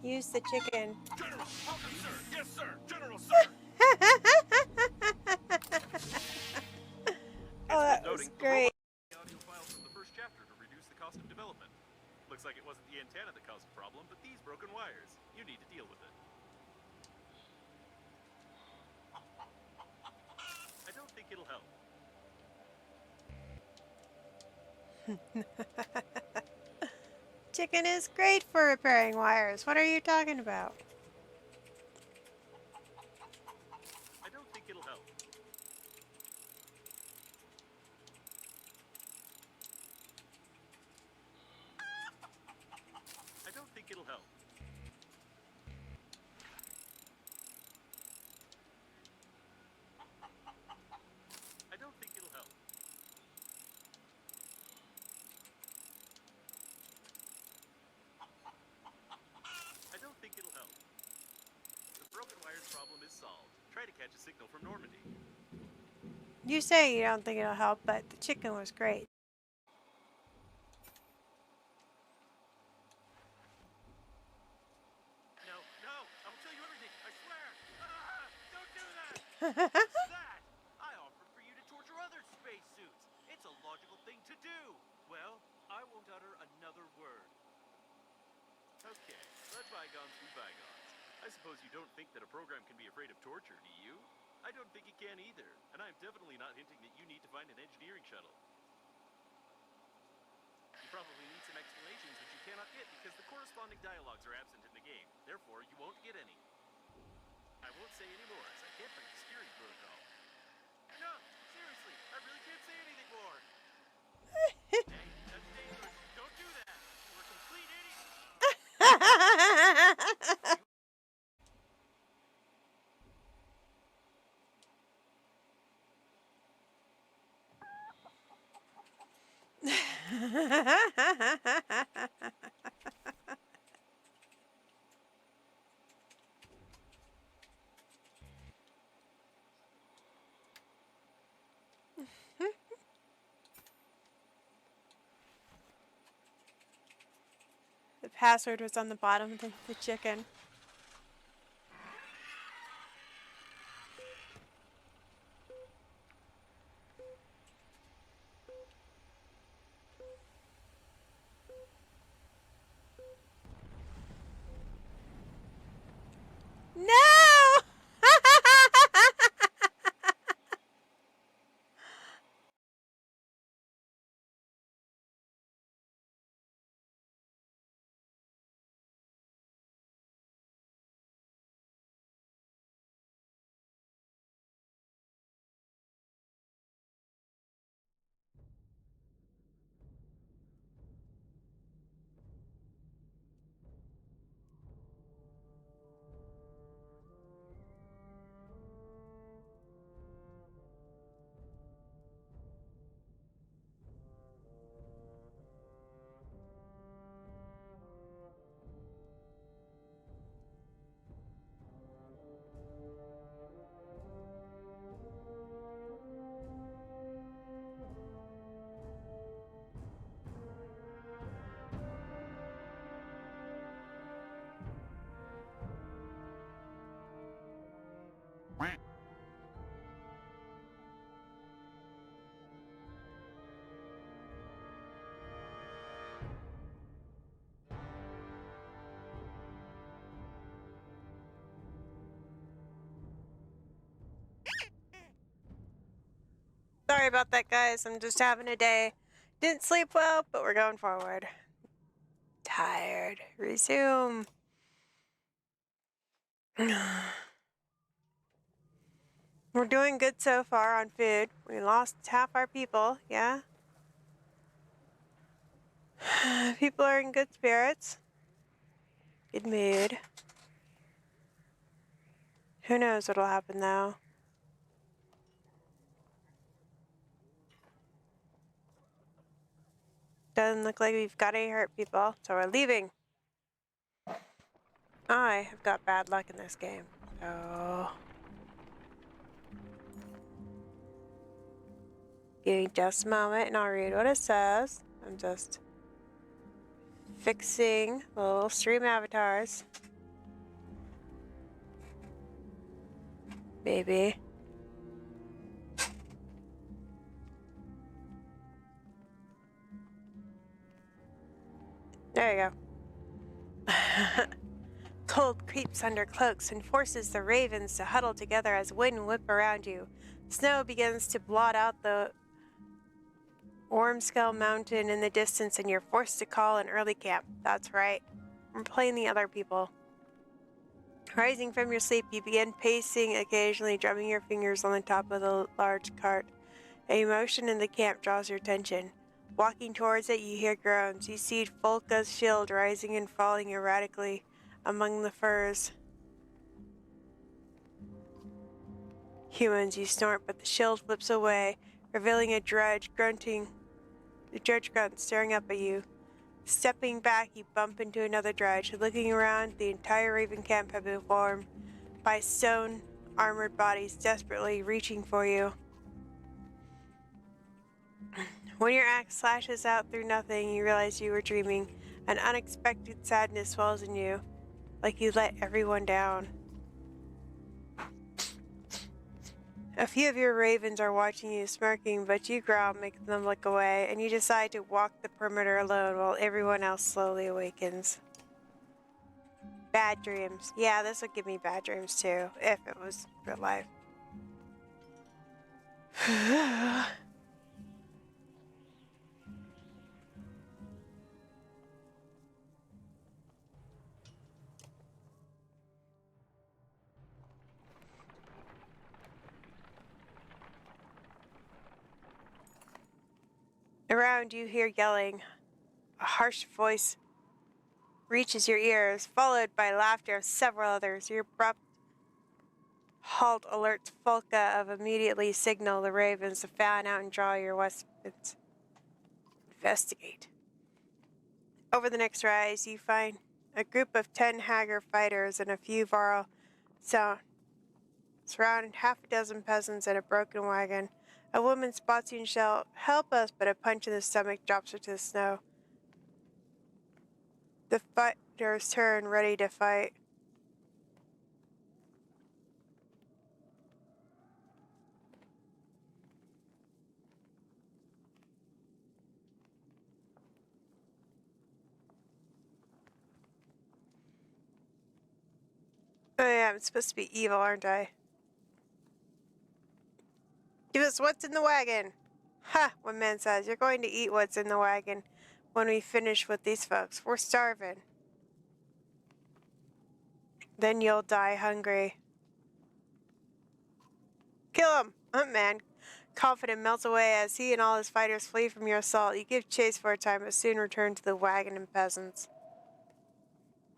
Use the chicken. General, help me, sir. Yes, sir. General, sir. Oh, that was great. The audio files from the first chapter to reduce the cost of development. Looks like it wasn't the antenna that caused the problem, but these broken wires. You need to deal with it. I don't think it'll help. Chicken is great for repairing wires. What are you talking about? I don't think it'll help. I don't think it'll help. I don't think it'll help. I don't think it'll help. The broken wires problem is solved. Try to catch a signal from Normandy. You say you don't think it'll help, but the chicken was great. No, no, I will tell you everything. I swear. Don't do that. What's that? I offered for you to torture other spacesuits. It's a logical thing to do. Well, I won't utter another word. Okay, let bygones be bygones. I suppose you don't think that a program can be afraid of torture, do you? I don't think it can either, and I'm definitely not hinting that you need to find an engineering shuttle. You probably need some explanations which you cannot get because the corresponding dialogues are absent in the game. Therefore, you won't get any. I won't say any more as I can't break the steering protocol. No, seriously, I really can't say anything more. Hey, that's dangerous. Don't do that. You're a complete idiot. The password was on the bottom of the chicken. No! Sorry about that, guys. I'm just having a day. Didn't sleep well, but we're going forward. Tired. Resume. We're doing good so far on food. We lost half our people, yeah? People are in good spirits. Good mood. Who knows what'll happen, though. Doesn't look like we've got any hurt people, so we're leaving. I have got bad luck in this game, so... Give me just a moment and I'll read what it says. I'm just fixing the little stream avatars. Maybe. There you go. Cold creeps under cloaks and forces the ravens to huddle together as wind whip around you. Snow begins to blot out the Wormskull Mountain in the distance, and you're forced to call an early camp. That's right. We're playing the other people. Rising from your sleep, you begin pacing, occasionally drumming your fingers on the top of the large cart. A motion in the camp draws your attention. Walking towards it, you hear groans. You see Folka's shield rising and falling erratically among the furs. Humans, you snort, but the shield flips away, revealing a dredge grunting. The dredge grunts, staring up at you. Stepping back, you bump into another dredge. Looking around, the entire Raven camp had been formed by stone armored bodies desperately reaching for you. When your axe slashes out through nothing, you realize you were dreaming. An unexpected sadness swells in you, like you let everyone down. A few of your ravens are watching you, smirking, but you growl, making them look away, and you decide to walk the perimeter alone while everyone else slowly awakens. Bad dreams. Yeah, this would give me bad dreams too, if it was real life. Around you hear yelling. A harsh voice reaches your ears, followed by laughter of several others. Your abrupt halt alerts Folka of immediately signal the ravens to fan out and draw your weapons. Investigate. Over the next rise, you find a group of 10 Hagar fighters and a few Varl surround half a dozen peasants in a broken wagon. A woman spots you and shouts, "Help us," but a punch in the stomach drops her to the snow. The fighters turn, ready to fight. Oh yeah, I'm supposed to be evil, aren't I? Give us what's in the wagon. Ha, one man says. You're going to eat what's in the wagon when we finish with these folks. We're starving. Then you'll die hungry. Kill him! Man, confident, melts away as he and all his fighters flee from your assault. You give chase for a time, but soon return to the wagon and peasants.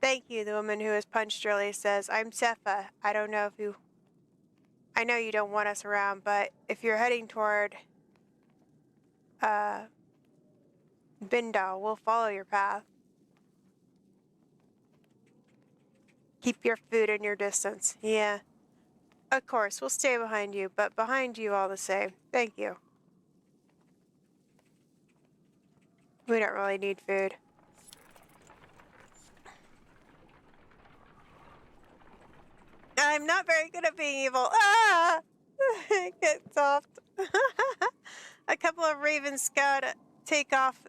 Thank you, the woman who was punched earlier says. I'm Sepha. I know you don't want us around, but if you're heading toward Bindal, we'll follow your path. Keep your food in your distance. Yeah. Of course, we'll stay behind you, but behind you all the same. Thank you. We don't really need food. I'm not very good at being evil. Ah! Get soft. A couple of ravens scout take off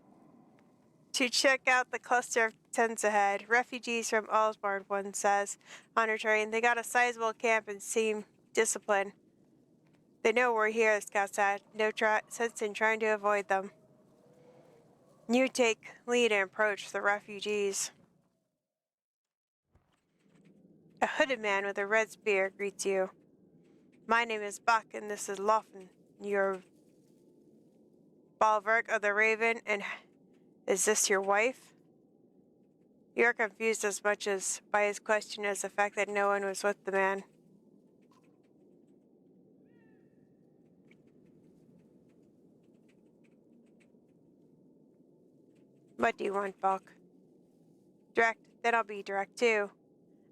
to check out the cluster of tents ahead. Refugees from Allsbarn, one says, on returning. They got a sizable camp and seem disciplined. They know we're here, the scout said. No sense in trying to avoid them. You take lead and approach the refugees. A hooded man with a red spear greets you. My name is Buck, and this is Lofen. You're Balverk of the Raven, and is this your wife? You're confused as much as by his question as the fact that no one was with the man. What do you want, Buck? Direct, then I'll be direct too.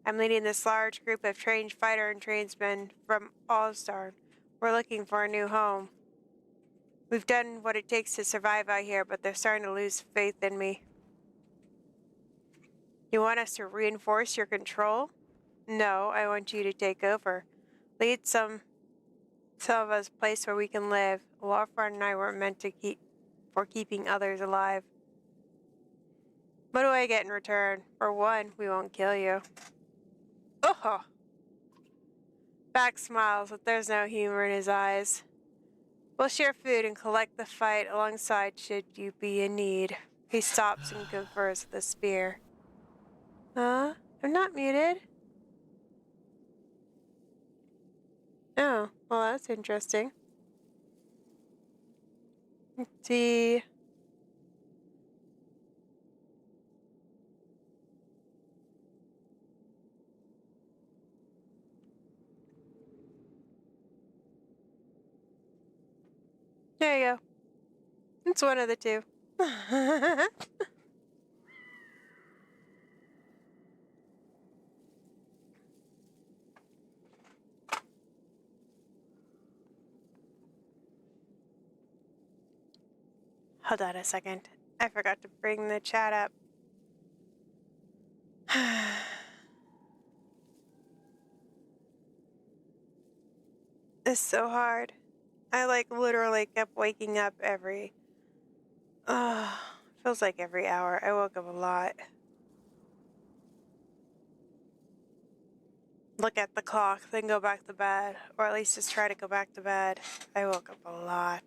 I'm leading this large group of trained fighter and tradesmen from Allstar. We're looking for a new home. We've done what it takes to survive out here, but they're starting to lose faith in me. You want us to reinforce your control? No, I want you to take over. Lead some of us a place where we can live. Lawford and I weren't meant to keeping others alive. What do I get in return? For one, we won't kill you. Oh! Back smiles, but there's no humor in his eyes. We'll share food and collect the fight alongside should you be in need. He stops and confers with the spear. Huh? I'm not muted. Oh, well that's interesting. Let's see. There you go. It's one of the two. Hold on a second. I forgot to bring the chat up. It's so hard. I literally kept waking up feels like every hour. I woke up a lot. Look at the clock, then go back to bed. Or at least just try to go back to bed. I woke up a lot.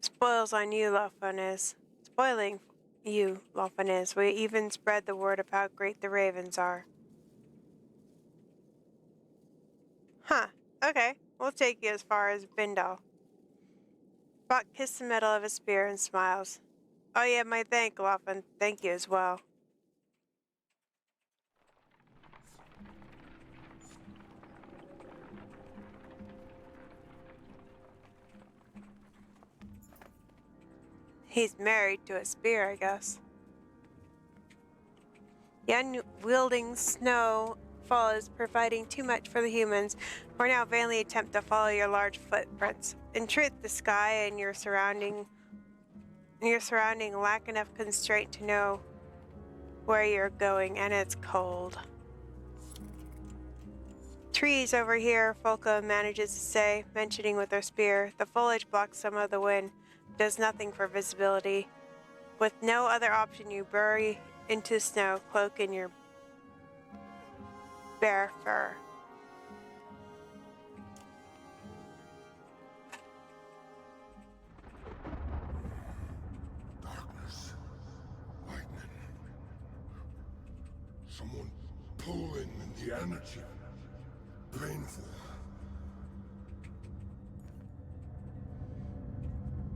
Spoils on you, Lofanis. Spoiling you, Lofanis. We even spread the word of how great the ravens are. Huh. Okay. We'll take you as far as Bindal. Bok kisses the metal of his spear and smiles. Oh yeah, my thank, Lofan. Thank you as well. He's married to a spear, I guess. The unwielding snow fall is providing too much for the humans, who are now vainly attempt to follow your large footprints. In truth, the sky and your surrounding lack enough constraint to know where you're going, and it's cold. Trees over here, Folka manages to say, mentioning with her spear. The foliage blocks some of the wind, does nothing for visibility. With no other option, you bury into snow, cloak in your bare fur. Darkness. Lightning. Someone pulling in the energy. Painful.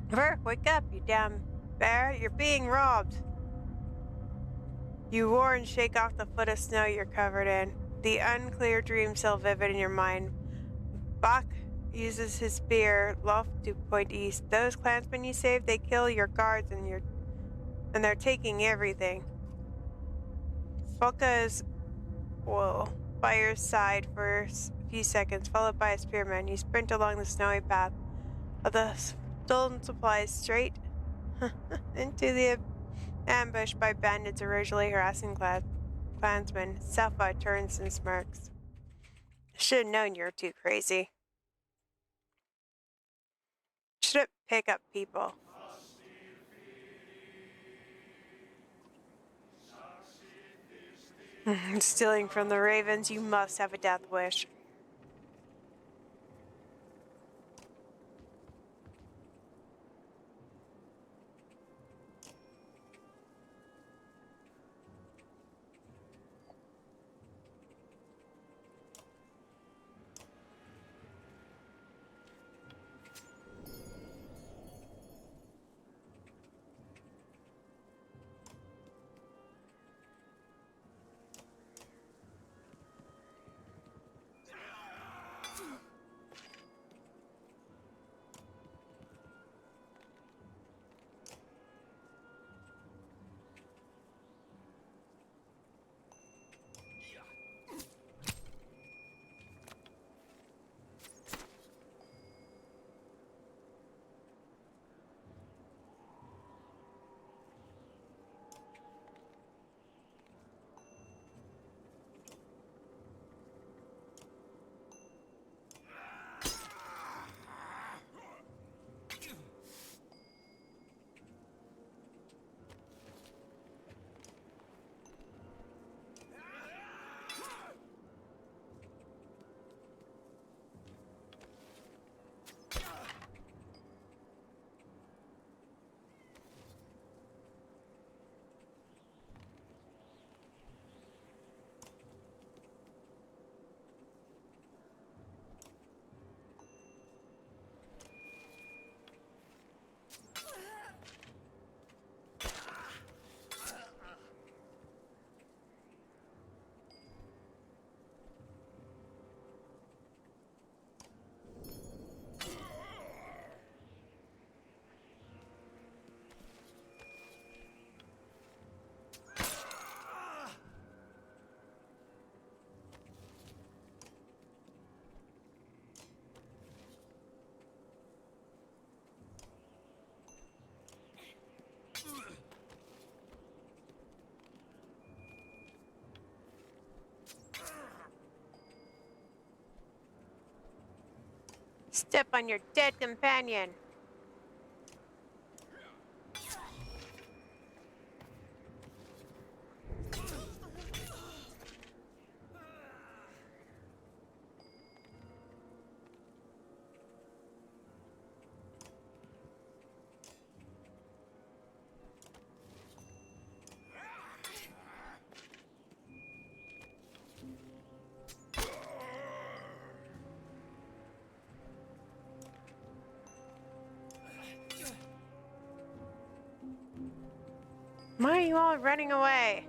Ver, wake up, you damn bear. You're being robbed. You roar and shake off the foot of snow you're covered in. The unclear dream still vivid in your mind. Bok uses his spear, loft to point east. Those clansmen you saved, they kill your guards and they're taking everything. Folka is, by your side for a few seconds, followed by a spearman. You sprint along the snowy path of the stolen supplies straight into the ambush by bandits originally harassing clansmen. Selfa turns and smirks. Should have known you're too crazy. Shouldn't pick up people. Stealing from the ravens, you must have a death wish. Step on your dead companion. Why are you all running away?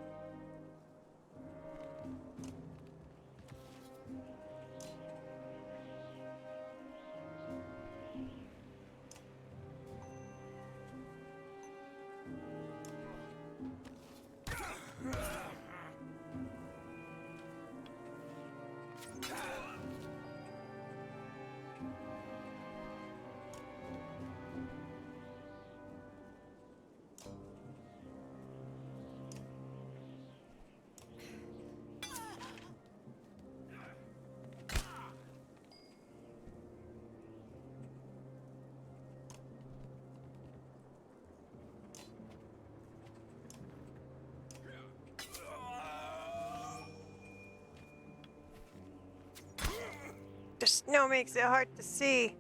The snow makes it hard to see.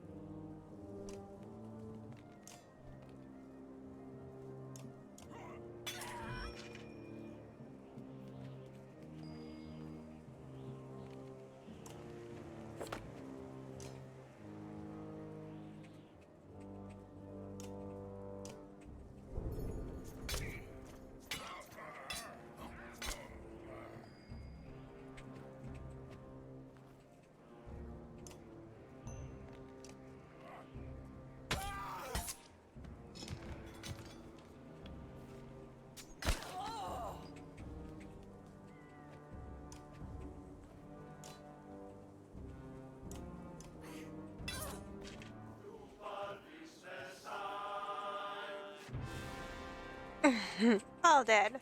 All dead.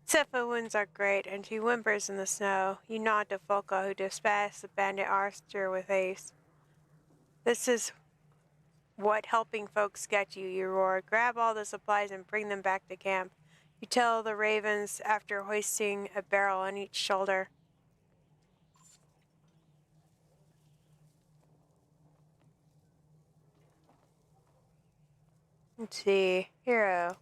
Seppa wounds are great, and she whimpers in the snow. You nod to Folka, who dispatches the bandit Arster with haste. This is what helping folks get you, you roar. Grab all the supplies and bring them back to camp. You tell the ravens after hoisting a barrel on each shoulder. Let's see. Hero.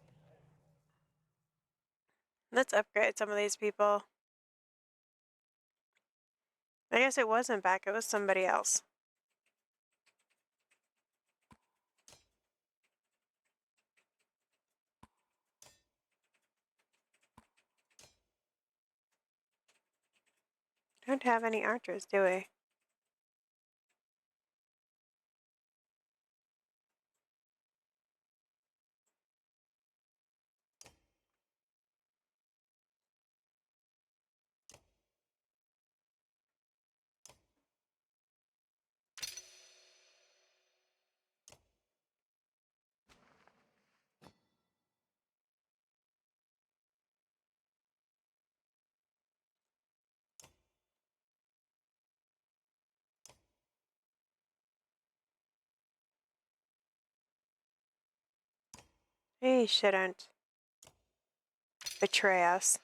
Let's upgrade some of these people. I guess it wasn't back, it was somebody else. Don't have any archers, do we? He shouldn't betray us.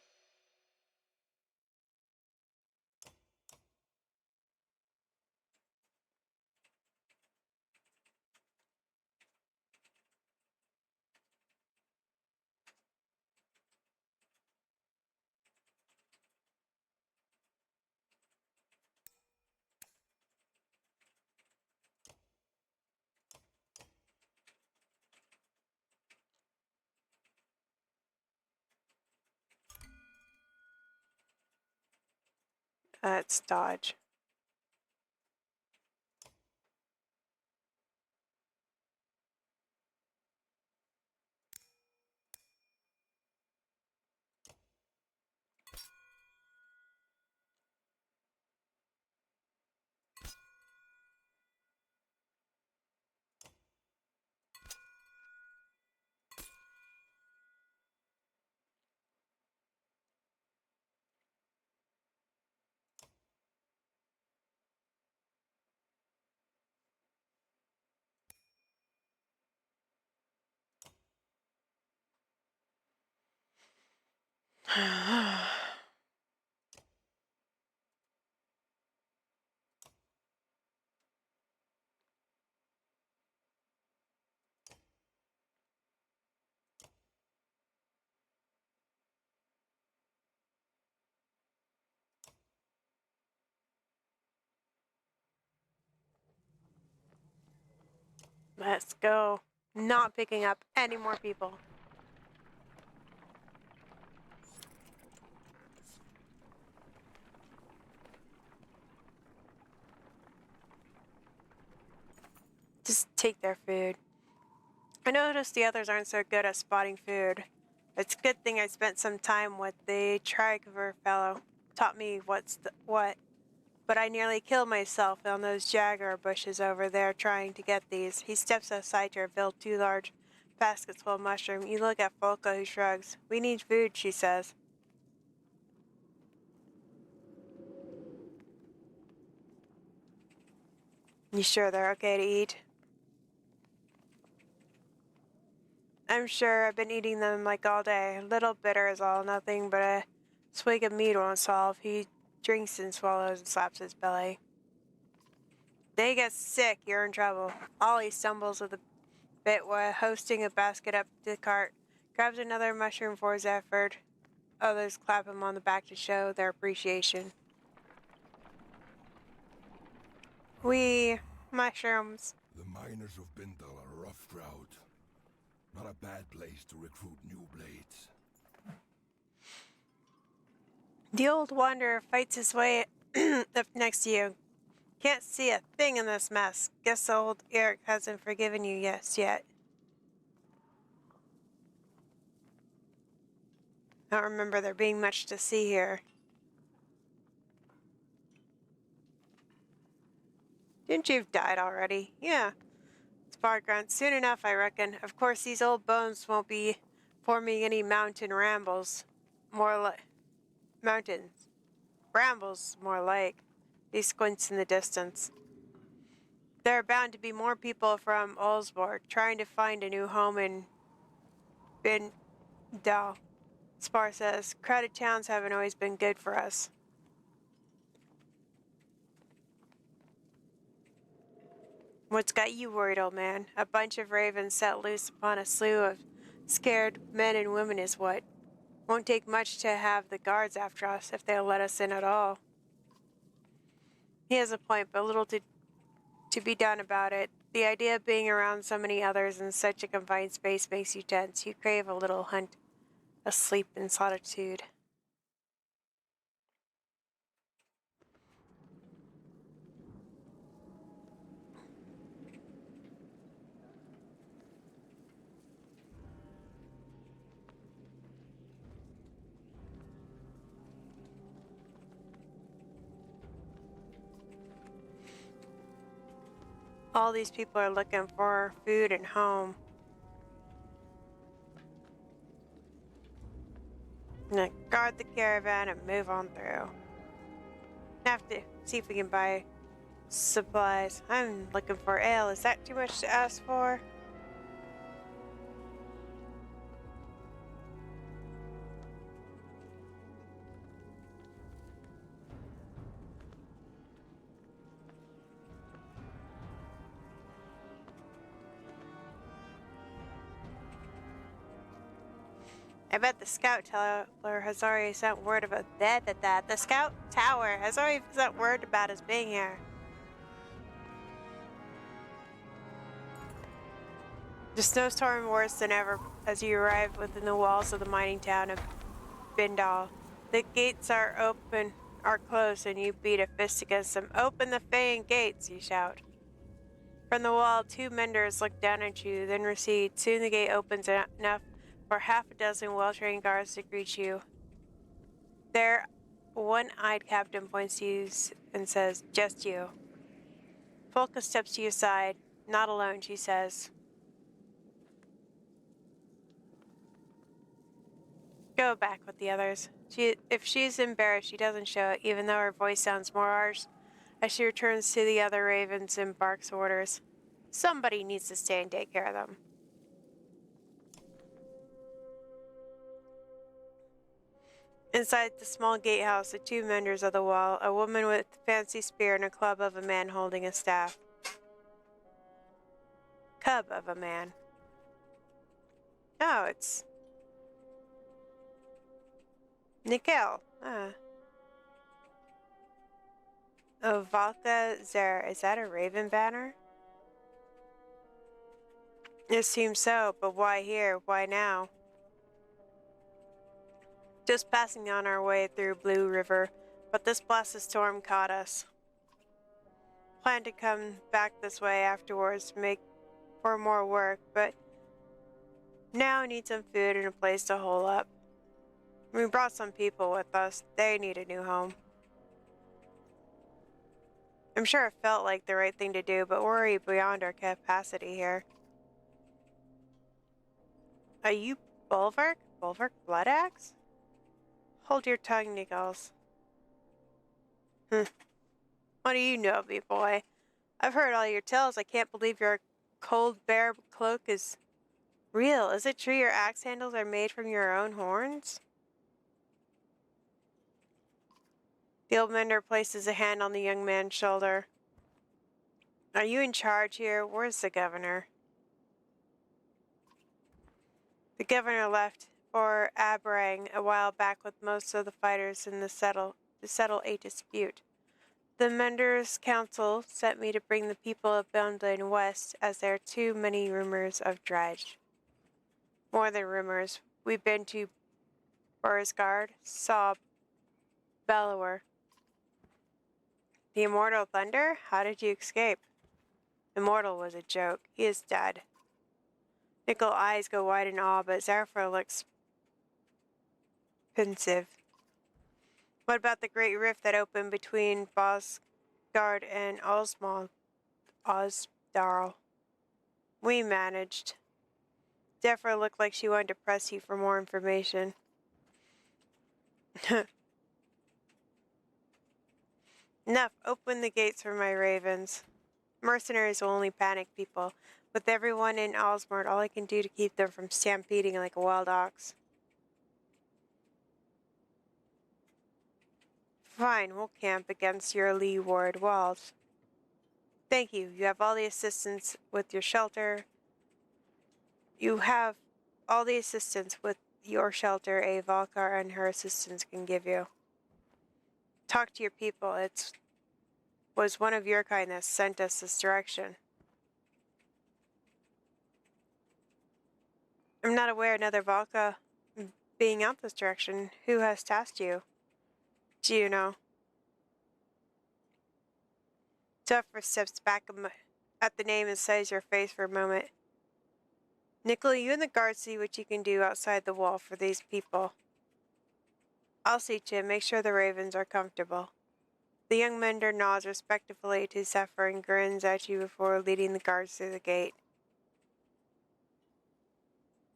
Let's dodge. Let's go. Not picking up any more people. Just take their food. I noticed the others aren't so good at spotting food. It's a good thing I spent some time with the Trigover fellow. Taught me what's what. But I nearly killed myself on those jaguar bushes over there trying to get these. He steps aside to reveal two large baskets full of mushroom. You look at Folka, who shrugs. We need food, she says. You sure they're okay to eat? I'm sure. I've been eating them like all day. A little bitter is all, nothing but a swig of mead won't solve. He drinks and swallows and slaps his belly. They get sick, you're in trouble. Ollie stumbles with a bit while hoisting a basket up the cart, grabs another mushroom for his effort. Others clap him on the back to show their appreciation. Mushrooms. The miners of Bindal are a rough crowd. Not a bad place to recruit new blades. The old wanderer fights his way up next to you. Can't see a thing in this mess. Guess old Eric hasn't forgiven you yet. I don't remember there being much to see here. Didn't you have died already? Yeah. Spar grunts. Soon enough, I reckon. Of course, these old bones won't be forming any mountain rambles. More like mountains. Brambles, more like. He squints in the distance. There are bound to be more people from Olsborg trying to find a new home in Bindal. Spar says, crowded towns haven't always been good for us. What's got you worried, old man? A bunch of ravens set loose upon a slew of scared men and women is what. Won't take much to have the guards after us if they'll let us in at all. He has a point, but little to be done about it. The idea of being around so many others in such a confined space makes you tense. You crave a little hunt, a sleep in solitude. All these people are looking for food and home. Now guard the caravan and move on through. Have to see if we can buy supplies. I'm looking for ale. Is that too much to ask for? I bet the scout tower has already sent word about that. The scout tower has already sent word about us being here. The snowstorm worse than ever as you arrive within the walls of the mining town of Bindal. The gates are closed, and you beat a fist against them. Open the faying gates, you shout. From the wall, two menders look down at you, then recede. Soon the gate opens enough for half a dozen well-trained guards to greet you. Their one-eyed captain points to you and says, just you. Folka steps to your side. Not alone, she says. Go back with the others. If she's embarrassed, she doesn't show it, even though her voice sounds more harsh as she returns to the other ravens and barks orders. Somebody needs to stay and take care of them. Inside the small gatehouse, the two menders of the wall, a woman with fancy spear and a club of a man holding a staff. Cub of a man. Oh, it's Nikel. Oh, Valka Zer. Is that a raven banner? It seems so, but why here? Why now? Just passing on our way through Blue River, but this blasted storm caught us. Planned to come back this way afterwards to make for more work, but now I need some food and a place to hole up. We brought some people with us. They need a new home. I'm sure it felt like the right thing to do, but we're beyond our capacity here. Are you Bulwark? Bulwark Blood Axe? Hold your tongue, Nichols. What do you know of me, boy? I've heard all your tales. I can't believe your cold bear cloak is real. Is it true your axe handles are made from your own horns? The old mender places a hand on the young man's shoulder. Are you in charge here? Where's the governor? The governor left for Abrang a while back with most of the fighters in to settle a dispute. The Menders Council sent me to bring the people of Boundlane west, as there are too many rumors of dredge. More than rumors. We've been to Bursgard, saw Bellower. The Immortal Thunder? How did you escape? Immortal was a joke. He is dead. Nickel's eyes go wide in awe, but Zephyr looks pensive. What about the great rift that opened between Bosgard and Osdarl? We managed. Zephyr looked like she wanted to press you for more information. Enough. Open the gates for my ravens. Mercenaries will only panic people. With everyone in Osmord, all I can do to keep them from stampeding like a wild ox. Fine, we'll camp against your leeward walls. Thank you. You have all the assistance with your shelter. You have all the assistance with your shelter a Valkar and her assistants can give you. Talk to your people. It was one of your kind that sent us this direction. I'm not aware another Valka being out this direction. Who has tasked you? Do you know? Zephyr steps back at the name and studies your face for a moment. Nickel, you and the guards see what you can do outside the wall for these people. I'll see to it. Make sure the ravens are comfortable. The young mender nods respectfully to Zephyr and grins at you before leading the guards through the gate.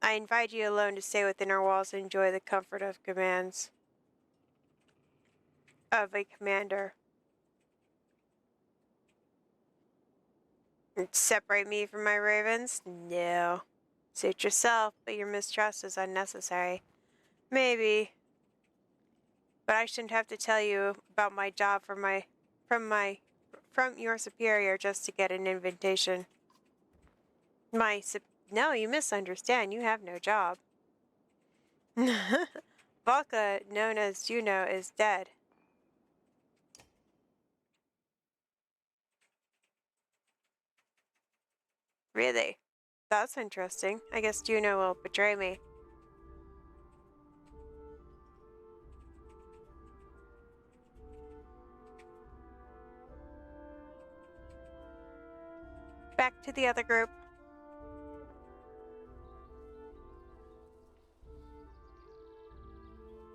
I invite you alone to stay within our walls and enjoy the comfort of a commander. Separate me from my ravens? No. Suit yourself, but your mistrust is unnecessary. Maybe. But I shouldn't have to tell you about my job from your superior just to get an invitation. No, you misunderstand. You have no job. Valka, known as Juno, is dead. Really? That's interesting. I guess Juno will betray me. Back to the other group.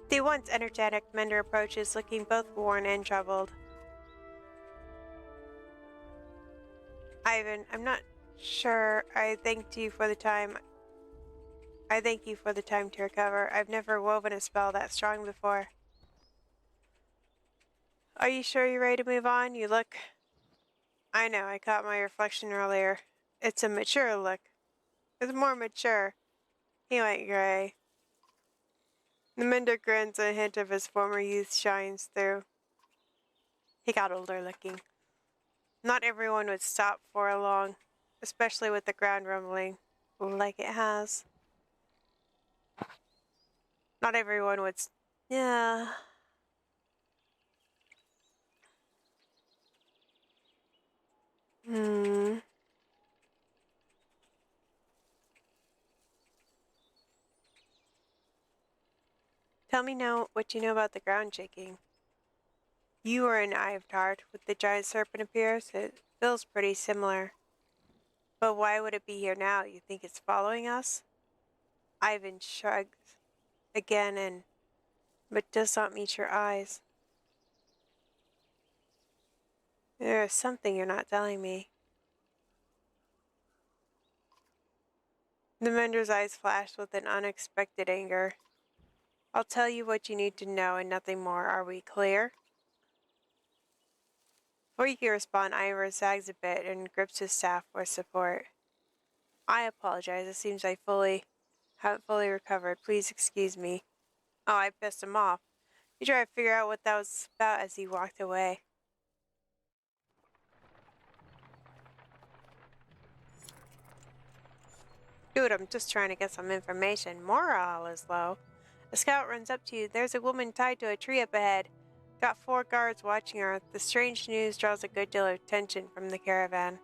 The once energetic Mender approaches, looking both worn and troubled. Ivan, I'm not sure. I thank you for the time to recover. I've never woven a spell that strong before. Are you sure you're ready to move on? You look... I know, I caught my reflection earlier. It's a mature look. It's more mature. He went gray. The mender grins, and a hint of his former youth shines through. He got older looking. Not everyone would stop for long, especially with the ground rumbling like it has. Not everyone would. Yeah. Hmm. Tell me now what you know about the ground shaking. You were in Ivtard with the giant serpent appears. It feels pretty similar. But why would it be here now? You think it's following us? Ivan shrugs again but does not meet your eyes. There is something you're not telling me. The mender's eyes flashed with an unexpected anger. I'll tell you what you need to know and nothing more. Are we clear? Before you can respond, Ivor sags a bit and grips his staff for support. I apologize. It seems I haven't fully recovered. Please excuse me. Oh, I pissed him off. He tried to figure out what that was about as he walked away. Dude, I'm just trying to get some information. Morale is low. A scout runs up to you. There's a woman tied to a tree up ahead. Got 4 guards watching her. The strange news draws a good deal of attention from the caravan.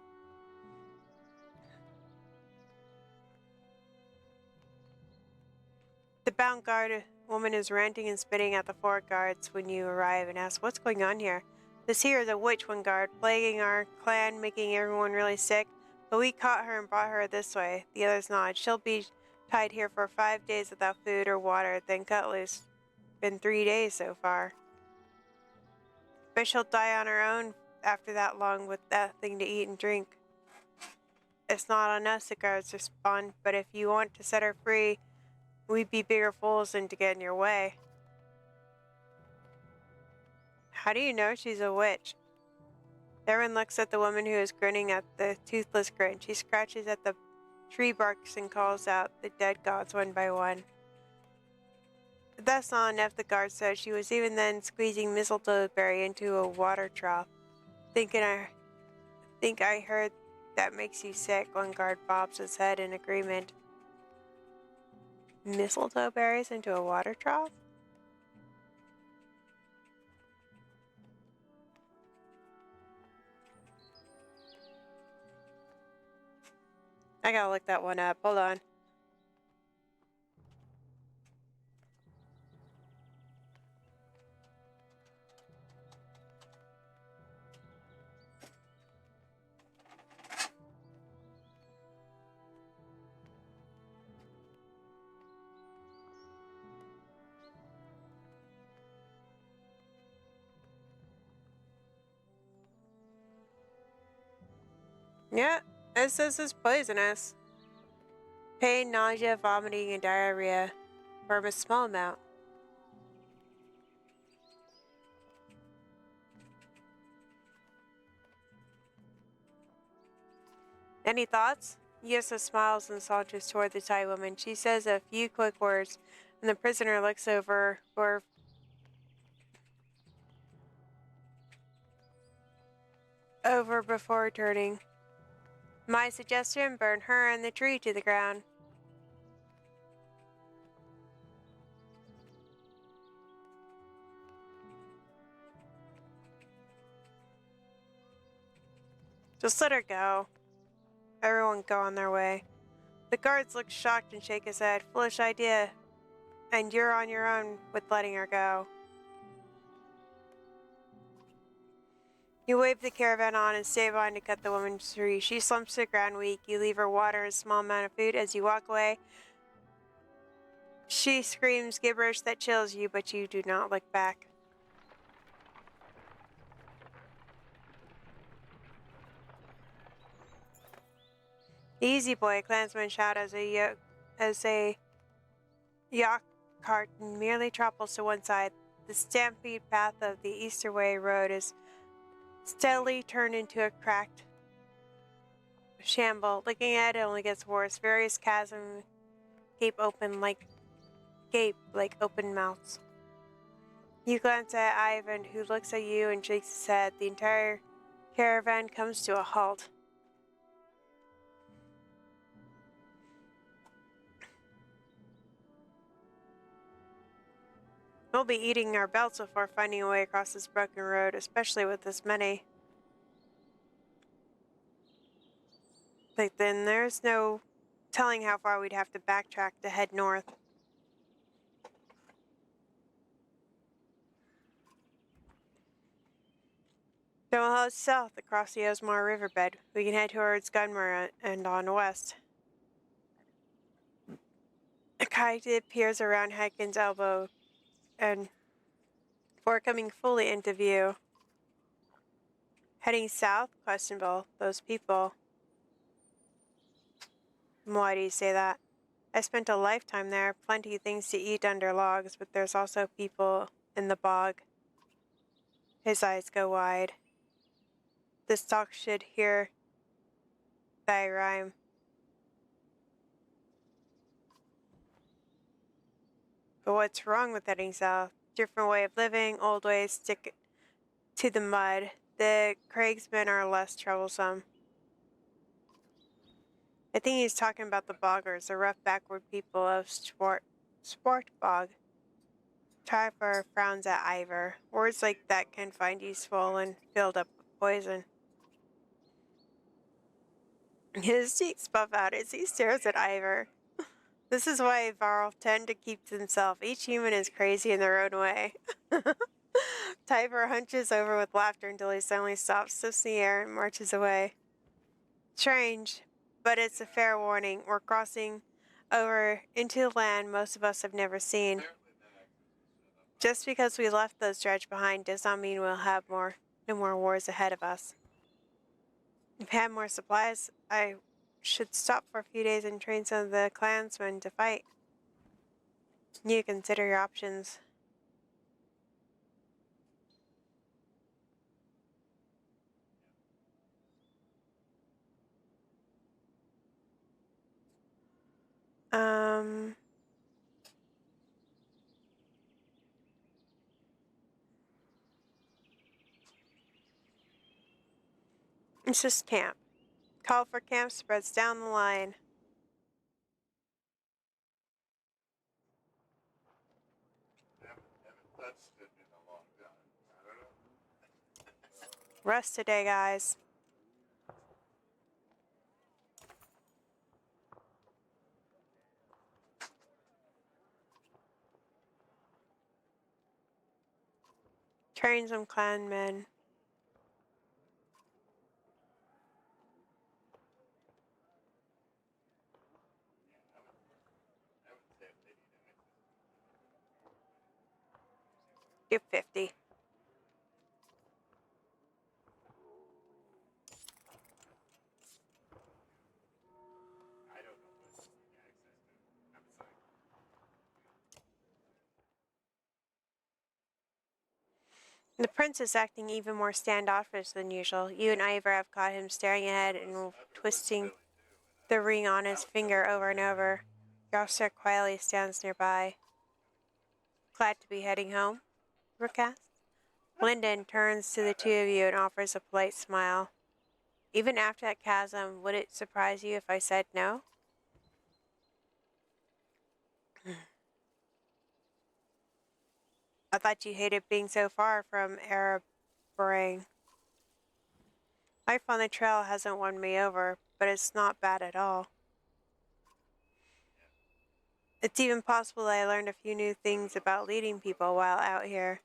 The bound guard woman is ranting and spitting at the 4 guards when you arrive and asks, "What's going on here?" "This here is a witch," one guard, "plaguing our clan, making everyone really sick. But we caught her and brought her this way." The others nod. "She'll be tied here for 5 days without food or water, then cut loose. Been 3 days so far. But she'll die on her own after that long with nothing to eat and drink." "It's not on us," the guards respond, "but if you want to set her free, we'd be bigger fools than to get in your way." "How do you know she's a witch?" Everyone looks at the woman who is grinning at the toothless grin. She scratches at the tree barks and calls out the dead gods one by one. But that's not enough, the guard said. She was even then squeezing mistletoe berry into a water trough. Think I heard that makes you sick," one guard bobs his head in agreement. Mistletoe berries into a water trough? I gotta look that one up. Hold on. Yeah, it says it's poisonous. Pain, nausea, vomiting, and diarrhea from a small amount. Any thoughts? Yessa smiles and saunters toward the Thai woman. She says a few quick words, and the prisoner looks over before turning. "My suggestion, burn her and the tree to the ground." "Just let her go." Everyone go on their way. The guards look shocked and shake his head. "Foolish idea, and you're on your own with letting her go." You wave the caravan on and stay behind to cut the woman's tree. She slumps to the ground weak. You leave her water and a small amount of food. As you walk away, she screams gibberish that chills you, but you do not look back. "Easy, boy," clansmen shout as a yacht cart merely topples to one side. The stampede path of the Easterway Road is steadily turned into a cracked shamble. Looking at it only gets worse. Various chasms gape open like gape like open mouths. You glance at Ivan, who looks at you and shakes his head. The entire caravan comes to a halt. We'll be eating our belts before finding a way across this broken road, especially with this many. Like, then there's no telling how far we'd have to backtrack to head north. Then we'll head south across the Osmar riverbed. We can head towards Gunmer and on west. A kite peers around Hyken's elbow, and before coming fully into view. Heading south? Questionable. Those people. Why do you say that? I spent a lifetime there, plenty of things to eat under logs, but there's also people in the bog. His eyes go wide. This talk should hear thy rhyme. But what's wrong with heading south? Different way of living, old ways stick to the mud. The Craigsmen are less troublesome. I think he's talking about the boggers, the rough backward people of Swartbog. Typer frowns at Ivor. Words like that can find you swollen, filled up with poison. His cheeks puff out as he stares at Ivor. This is why Varl tend to keep to himself. Each human is crazy in their own way. Typer hunches over with laughter until he suddenly stops, sniffs the air, and marches away. Strange, but it's a fair warning. We're crossing over into land most of us have never seen. Just because we left those dredge behind does not mean we'll have no more wars ahead of us. If we had more supplies, I should stop for a few days and train some of the clansmen to fight. You consider your options. It's just camp. Call for camp spreads down the line. Rest today, guys. Train some clanmen. Give 50. The prince is acting even more standoffish than usual. You and Ivor have caught him staring ahead and twisting the ring on his finger over and over. Yosser quietly stands nearby. Glad to be heading home, Rook asks. Lyndon turns to the two of you and offers a polite smile. Even after that chasm, would it surprise you if I said no? I thought you hated being so far from Erebrang. Life on the trail hasn't won me over, but it's not bad at all. It's even possible that I learned a few new things about leading people while out here.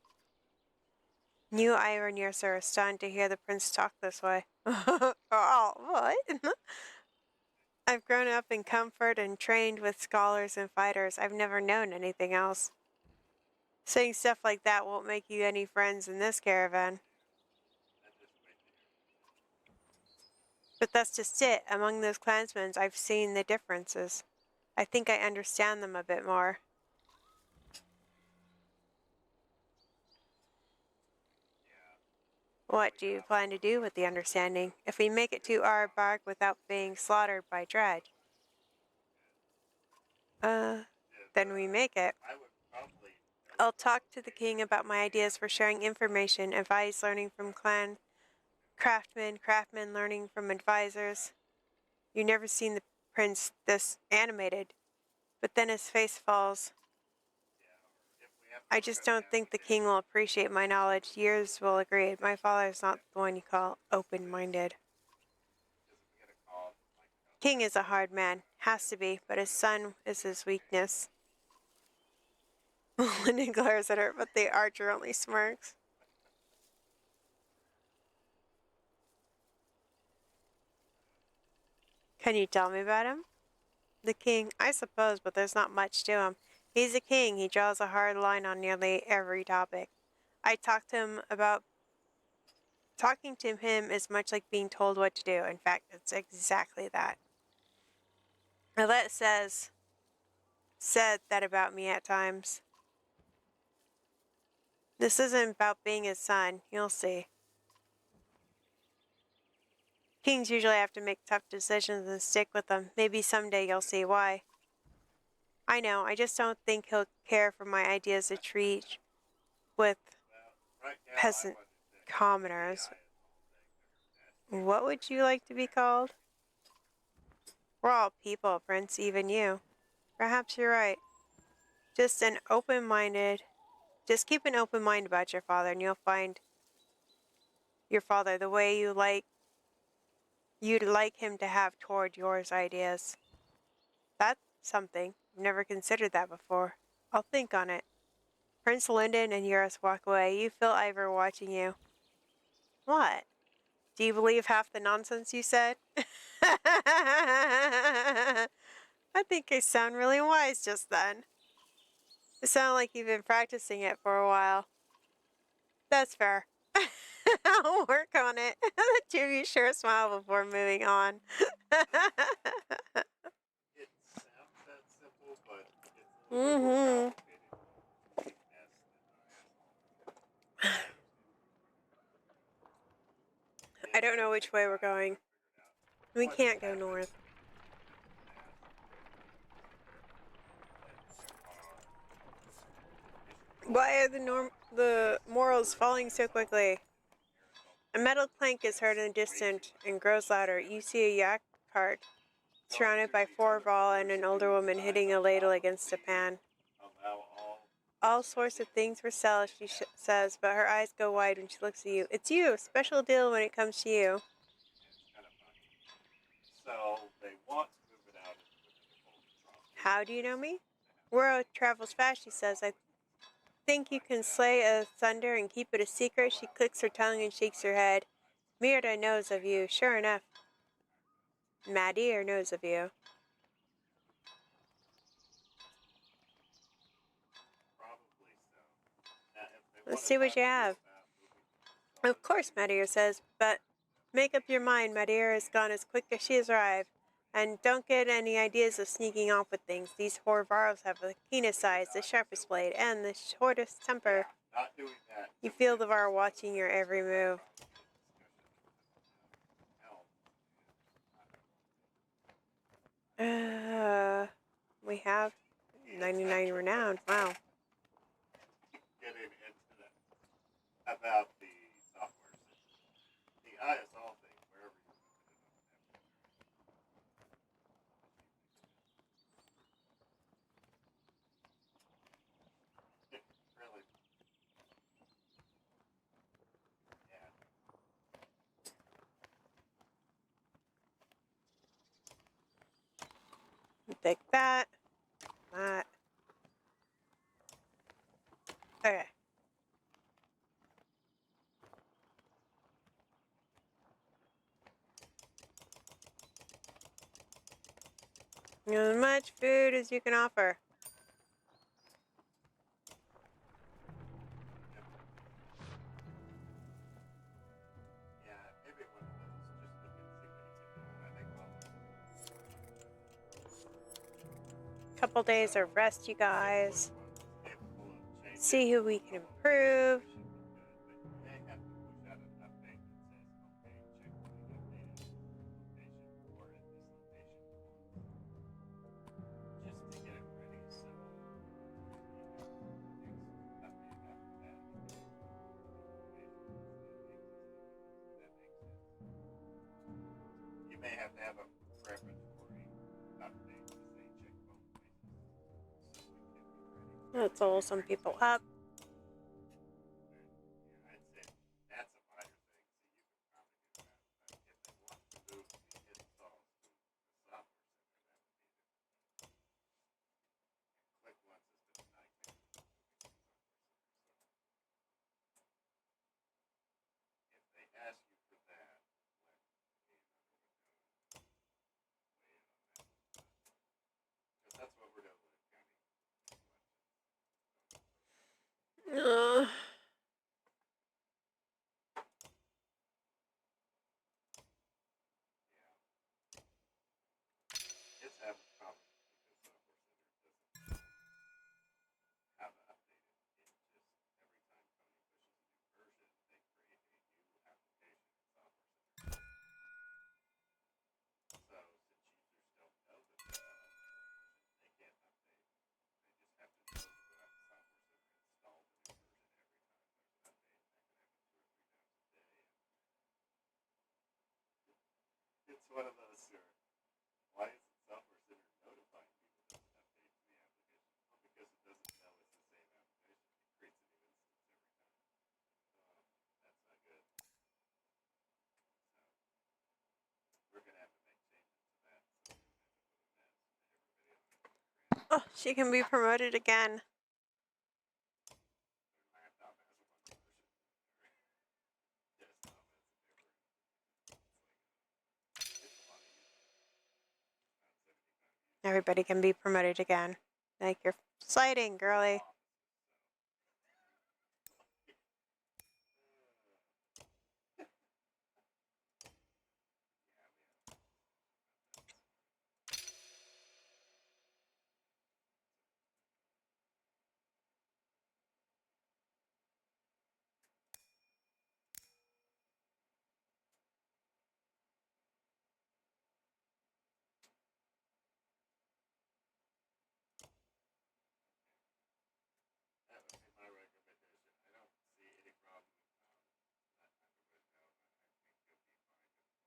You, Ivor, and Yosser are stunned to hear the prince talk this way. Oh, what? I've grown up in comfort and trained with scholars and fighters. I've never known anything else. Saying stuff like that won't make you any friends in this caravan. But that's just it. Among those clansmen, I've seen the differences. I think I understand them a bit more. What do you plan to do with the understanding if we make it to Arebrang without being slaughtered by dredge? then we make it. I'll talk to the king about my ideas for sharing information, advice learning from clan craftsmen learning from advisors. You've never seen the prince this animated, but then his face falls. I just don't think the king will appreciate my knowledge. Years will agree. My father is not the one you call open-minded. King is a hard man. Has to be, but his son is his weakness. Lyndon glares at her, but the archer only smirks. Can you tell me about him? The king, I suppose, but there's not much to him. He's a king. He draws a hard line on nearly every topic. I talked to him about talking to him is much like being told what to do. In fact, it's exactly that. Alette said that about me at times. This isn't about being his son. You'll see. Kings usually have to make tough decisions and stick with them. Maybe someday you'll see why. I know, I just don't think he'll care for my ideas to treat with peasant commoners. What would you like to be called? We're all people, Prince, even you. Perhaps you're right. Just keep an open mind about your father and you'll find your father the way you'd like him to have toward yours ideas. That's something. I've never considered that before. I'll think on it. Prince Lyndon and Eurus walk away. You feel Ivor watching you. What? Do you believe half the nonsense you said? I think I sound really wise just then. It sounded like you've been practicing it for a while. That's fair. I'll work on it. The two of you share a smile before moving on. It sounds that simple, but it's a little bit more Mm-hmm. complicated. I don't know which way we're going. We can't go north. Why are the morals falling so quickly? A metal clank is heard in the distance and grows louder. You see a yak cart surrounded by 4 ball and an older woman hitting a ladle against a pan. All sorts of things for sale, she says, but her eyes go wide when she looks at you. It's you! Special deal when it comes to you. So they want to move it out How do you know me? Word travels fast, she says. I think you can slay a thunder and keep it a secret. She clicks her tongue and shakes her head. Mirda knows of you, sure enough. Madeir knows of you. Probably so. Let's see what you have. Of course, Madeir says, but make up your mind. Madeir is gone as quick as she has arrived. And don't get any ideas of sneaking off with things. These Horvaros have the keenest eyes, the sharpest blade, and the shortest temper. Not doing that. You feel the Var watching your every move. We have 99 renowned. Wow. Getting into that about the software system. The ISO thing, wherever you put it on really. Yeah. Take that. That. Okay. As much food as you can offer. Yeah, maybe one of those. Just look and see what you can do. I think Couple days of rest, you guys. capable of changing. See who we can improve. Should be good, but you may have to push out an update that says, okay, check the updated location or at this location just to get it ready. So may have to have a preparatory update to say check both places. So we can be ready. Let's roll some people up. Yeah, I'd say that's a minor thing, so you could probably do that. But if they want to move the installs to the software center, that would be the click once has been a nightmare. If they ask you for that, let me and I weigh in on that. Because that's what we're doing with county Ugh. kids have a problem because software center doesn't have an updated. It just every time Tony pushes a new version, they create a new application in software center. So since users don't know that they have an updated version, they can't update. They just have to know to go out to software center and install the new version every time there's an update. That can happen 2 or 3 times a day. It's one of those, sir. Why isn't software center notifying people there's an update to the application? Well, because it doesn't know it's the same application. It creates a new instance every time. That's not good. So we're gonna have to make changes to that. So we're gonna have to put a mess to everybody on it. Oh, she can be promoted again. Their laptop has one version. Their desktop has a different. It's a lot of users. About 75 users. Everybody can be promoted again. Like you're sliding, girly. That would be my recommendation. I don't see any problem with that type of window. I think you'll be fine to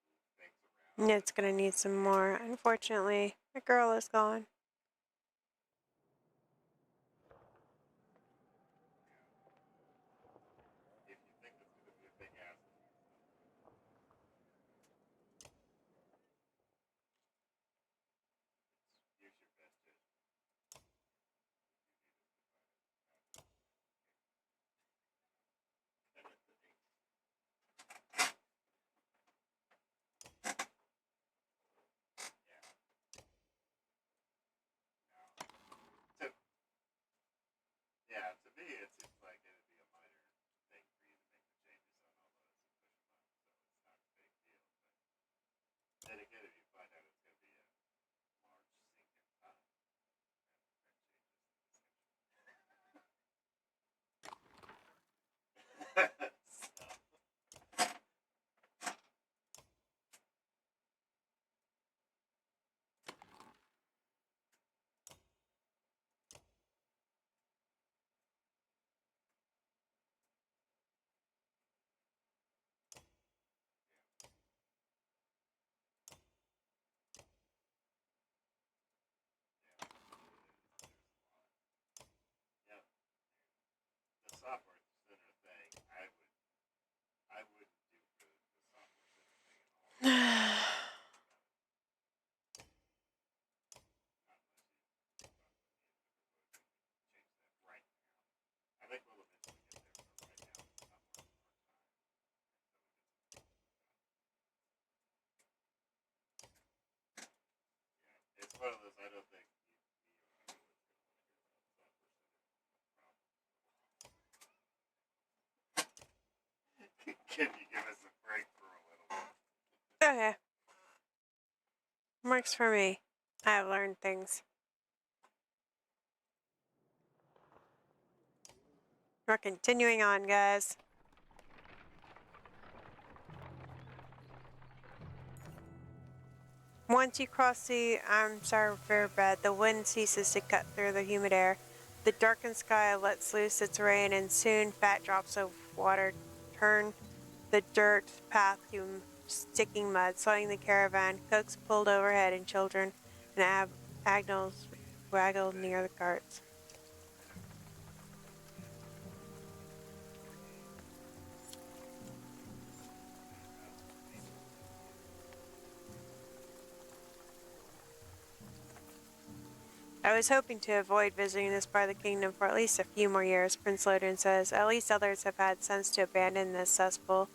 move things around. It's gonna need some more. Unfortunately, the girl is gone. If you think it's going to be a big ass, use your best judgment. To, yeah, to me, it seems like it'd be a minor thing for you to make the changes on all those and push them up, so it's not a big deal. But then again, if you find out it's going to be a large sink in time, that changes the description. Yeah, the software center thing, I wouldn't do the software center thing at all. Not unless you thought that the change that right now. I think we'll eventually get there, but right now it's not worth our time until we get some stuff done. Yeah, it's one of those. I don't think me or anyone's going to want to hear about software center problems. Can you give us a break for a little bit? Okay. Works for me. I've learned things. We're continuing on, guys. Once you cross the riverbed, the wind ceases to cut through the humid air. The darkened sky lets loose its rain, and soon fat drops of water turn the dirt path to sticking mud, slowing the caravan. Cooks pulled overhead and children and Agnals waggled near the carts. I was hoping to avoid visiting this part of the kingdom for at least a few more years, Prince Lodin says. At least others have had sense to abandon this cesspool.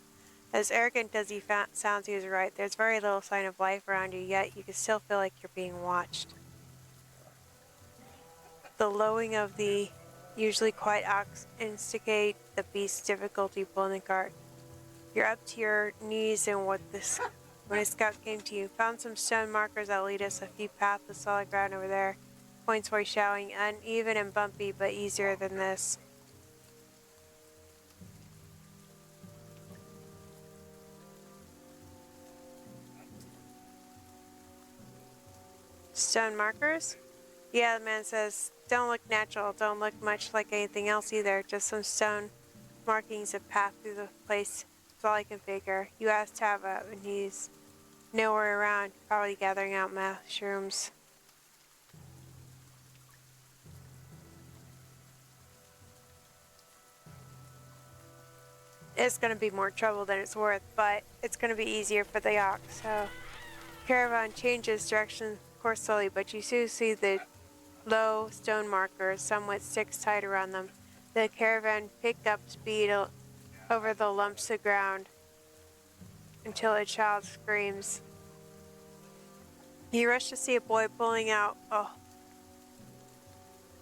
As arrogant as he sounds, he was right. There's very little sign of life around you, yet you can still feel like you're being watched. The lowing of the usually quiet ox instigate the beast's difficulty pulling the cart. You're up to your knees in what this when a scout came to you. Found some stone markers that lead us a few paths of solid ground over there. Points where showing uneven and bumpy, but easier than this. Stone markers? Yeah, the man says, don't look natural, don't look much like anything else either, just some stone markings of path through the place. That's all I can figure. You asked Tava, and he's nowhere around, probably gathering out mushrooms. It's going to be more trouble than it's worth, but it's going to be easier for the ox. So, caravan changes direction, of course, slowly, but you soon see the low stone markers, somewhat sticks tied around them. The caravan picked up speed over the lumps of ground until a child screams. You rush to see a boy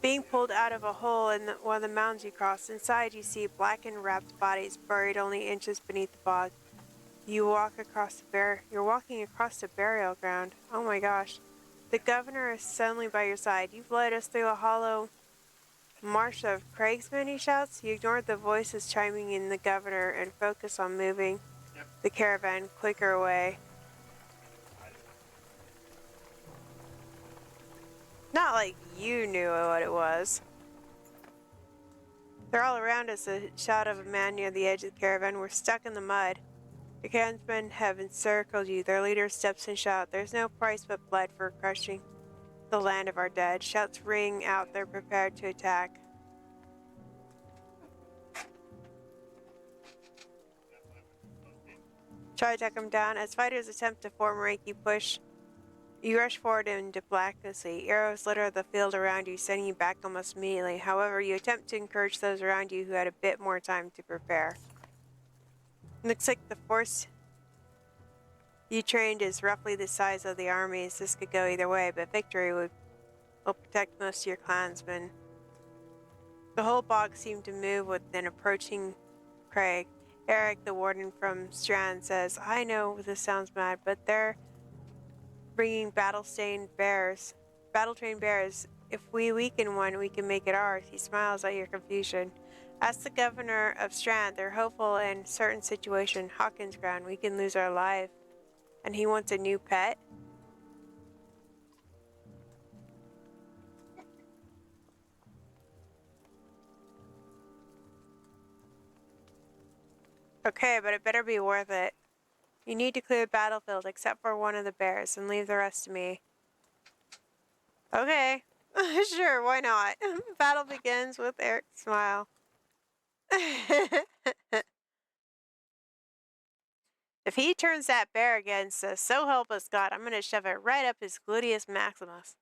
being pulled out of a hole in one of the mounds you cross. Inside, you see blackened, wrapped bodies buried only inches beneath the bog. You're walking across the burial ground. Oh my gosh. The governor is suddenly by your side. You've led us through a hollow marsh of Craigsmen, he shouts. You ignored the voices chiming in the governor and focus on moving the caravan quicker away. Not like you knew what it was. They're all around us, a shout of a man near the edge of the caravan. We're stuck in the mud. The clansmen have encircled you. Their leader steps and shouts, there's no price but blood for crushing the land of our dead. Shouts ring out, they're prepared to attack. Try to take them down. As fighters attempt to form rank, you rush forward into blacknessly. Arrows litter the field around you, sending you back almost immediately. However, you attempt to encourage those around you who had a bit more time to prepare. Looks like the force you trained is roughly the size of the armies. This could go either way, but victory will protect most of your clansmen. The whole bog seemed to move with an approaching Craig. Eric, the warden from Strand, says, I know this sounds mad, but they're bringing battle-trained bears. If we weaken one, we can make it ours. He smiles at your confusion. Ask the governor of Strand. They're hopeful in certain situation. Hawkins ground. We can lose our life. And he wants a new pet? Okay, but it better be worth it. You need to clear the battlefield except for one of the bears and leave the rest to me. Okay. Sure, why not? Battle begins with Eric's smile. If he turns that bear against us, so help us God, I'm gonna shove it right up his gluteus maximus.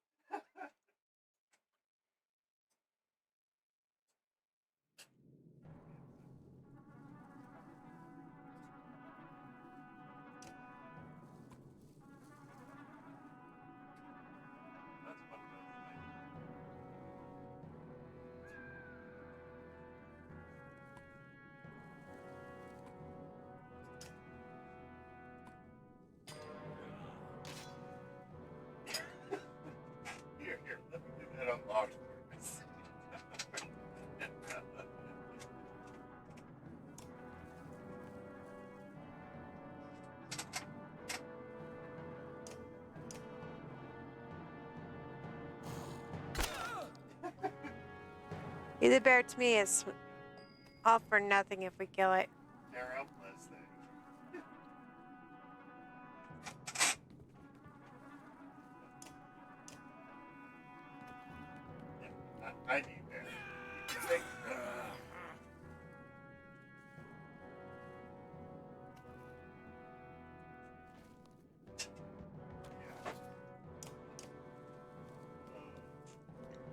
That's one of those Here, let me do that on loud purpose. The bear to me is all for nothing if we kill it. They're helpless thing.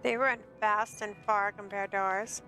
They run fast and far compared to ours.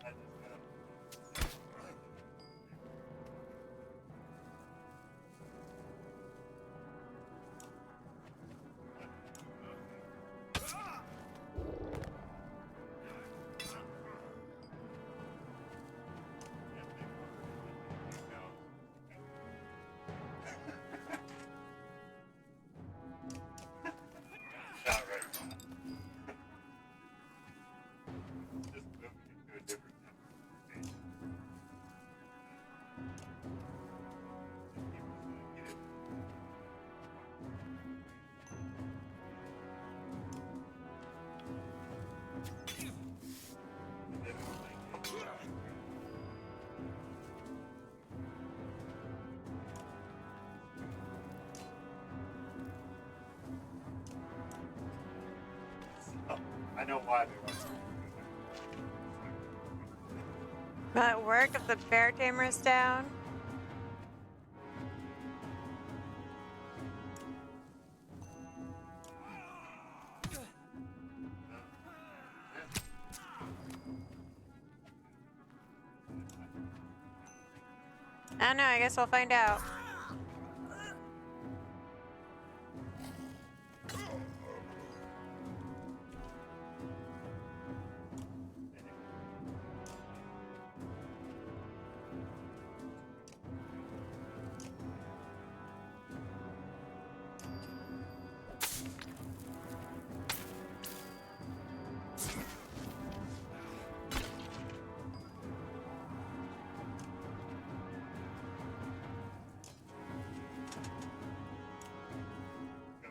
I just got not right. Just moving into a different station. Get it. So, I know why they want to. Will it work if the bear tamer's down? I don't know, I guess we'll find out. Go.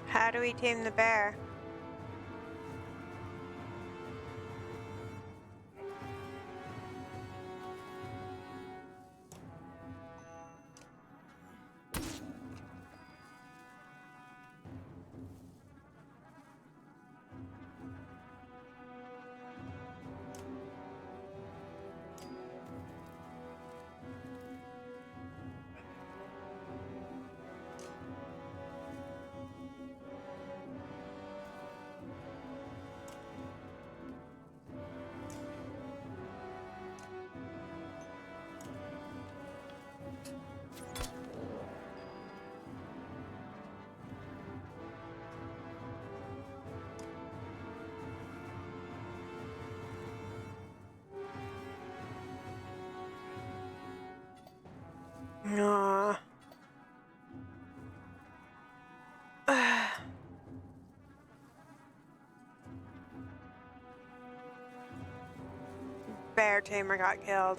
How do we tame the bear? Aw. bear tamer got killed.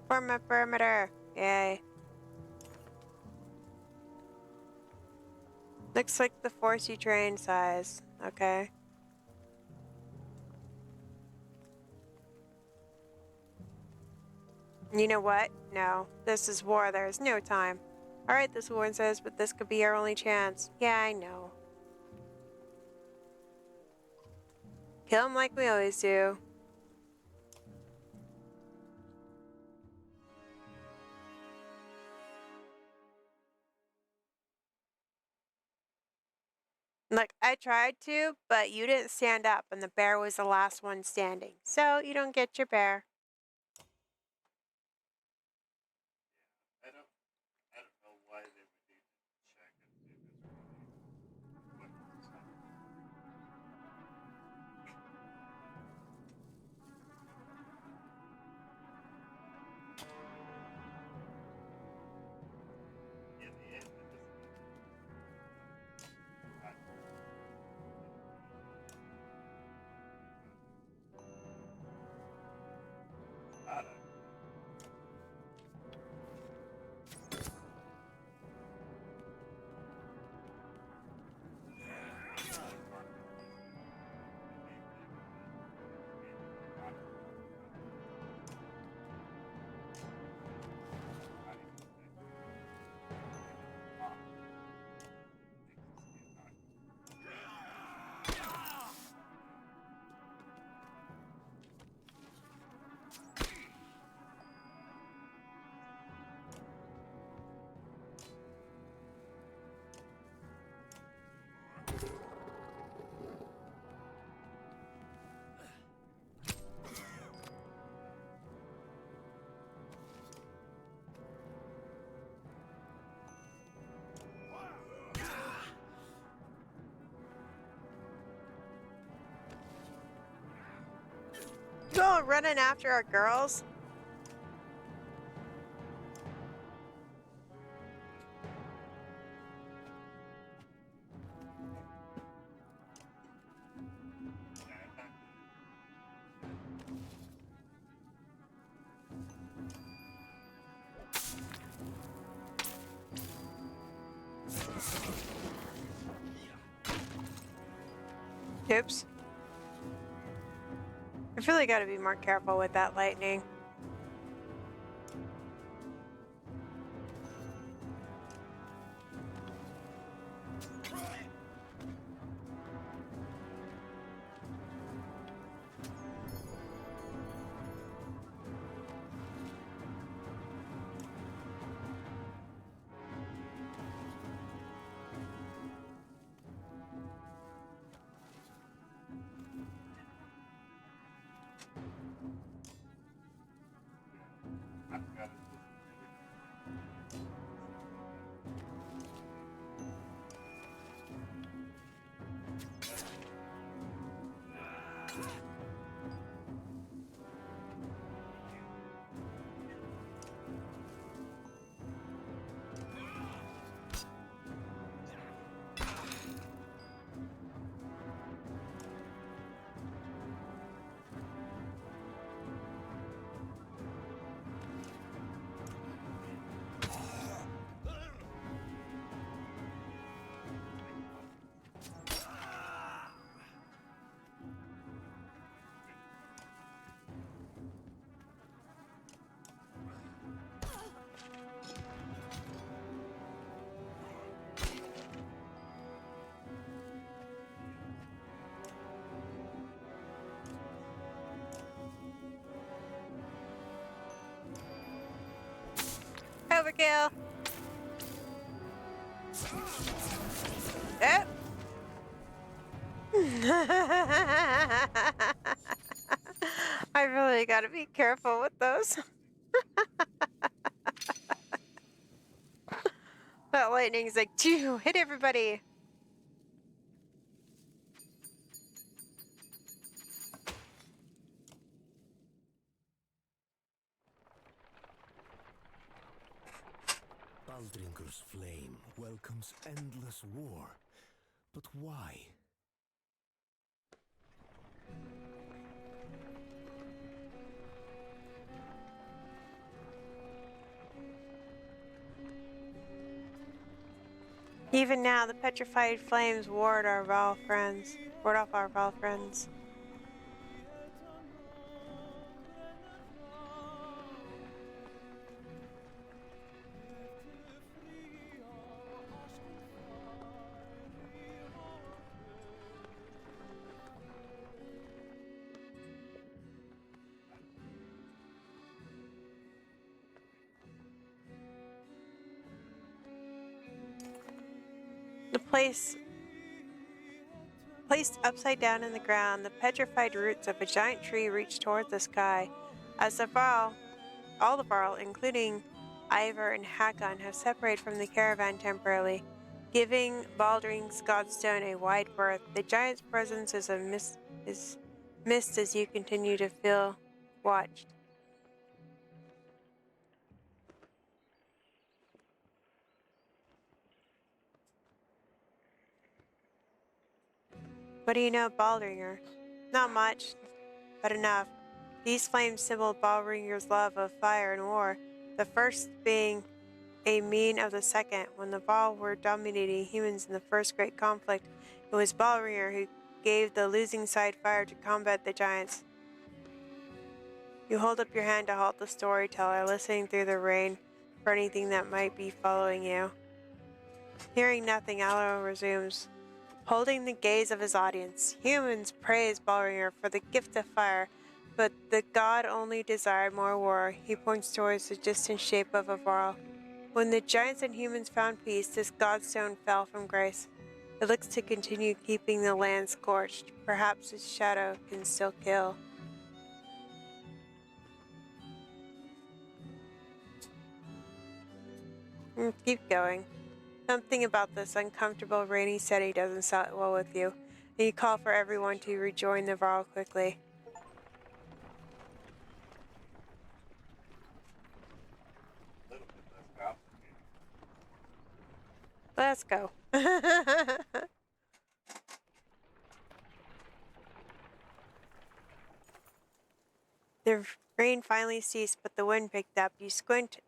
Form a perimeter. Yay. Looks like the force you train size. Okay. You know what? No. This is war. There's no time. Alright, this woman says, but this could be our only chance. Yeah, I know. Kill him like we always do. Like, I tried to, but you didn't stand up, and the bear was the last one standing. So, you don't get your bear. I don't know why they would need to check and see if it's really what it's like. In the end, it doesn't matter. Not a Going running after our girls? Oops. I've really got to be more careful with that lightning. I forgot it's Overkill. Oh. I really got to be careful with those. That lightning's like, phew, hit everybody. Baldringer's flame welcomes endless war. But why? Even now, the petrified flames ward off our Val friends. The place placed upside down in the ground, the petrified roots of a giant tree reached towards the sky. As all the Varl, including Ivor and Hakon, have separated from the caravan temporarily, giving Baldring's Godstone a wide berth. The giant's presence is missed as you continue to feel watched. What do you know of Baldringer? Not much, but enough. These flames symbolized Baldringer's love of fire and war, the first being a mean of the second. When the Val were dominating humans in the first great conflict, it was Baldringer who gave the losing side fire to combat the giants. You hold up your hand to halt the storyteller, listening through the rain for anything that might be following you. Hearing nothing, Allo resumes, holding the gaze of his audience. Humans praise Baldringer for the gift of fire, but the god only desired more war. He points towards the distant shape of a Varl. When the giants and humans found peace, this godstone fell from grace. It looks to continue keeping the land scorched. Perhaps its shadow can still kill. Keep going. Something about this uncomfortable rainy setting doesn't sit well with you, and you call for everyone to rejoin the Varl quickly. A little bit less complicated. Let's go. The rain finally ceased, but the wind picked up. You squint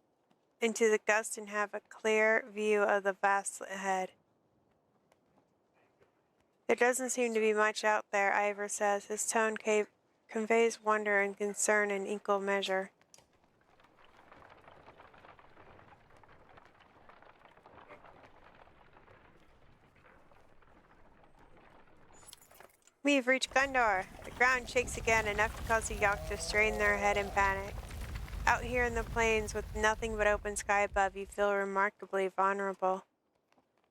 into the gust and have a clear view of the vast ahead. There doesn't seem to be much out there, Ivor says. His tone conveys wonder and concern in equal measure. We've reached Gondor. The ground shakes again, enough to cause the Yawk to strain their head in panic. Out here in the plains, with nothing but open sky above, you feel remarkably vulnerable.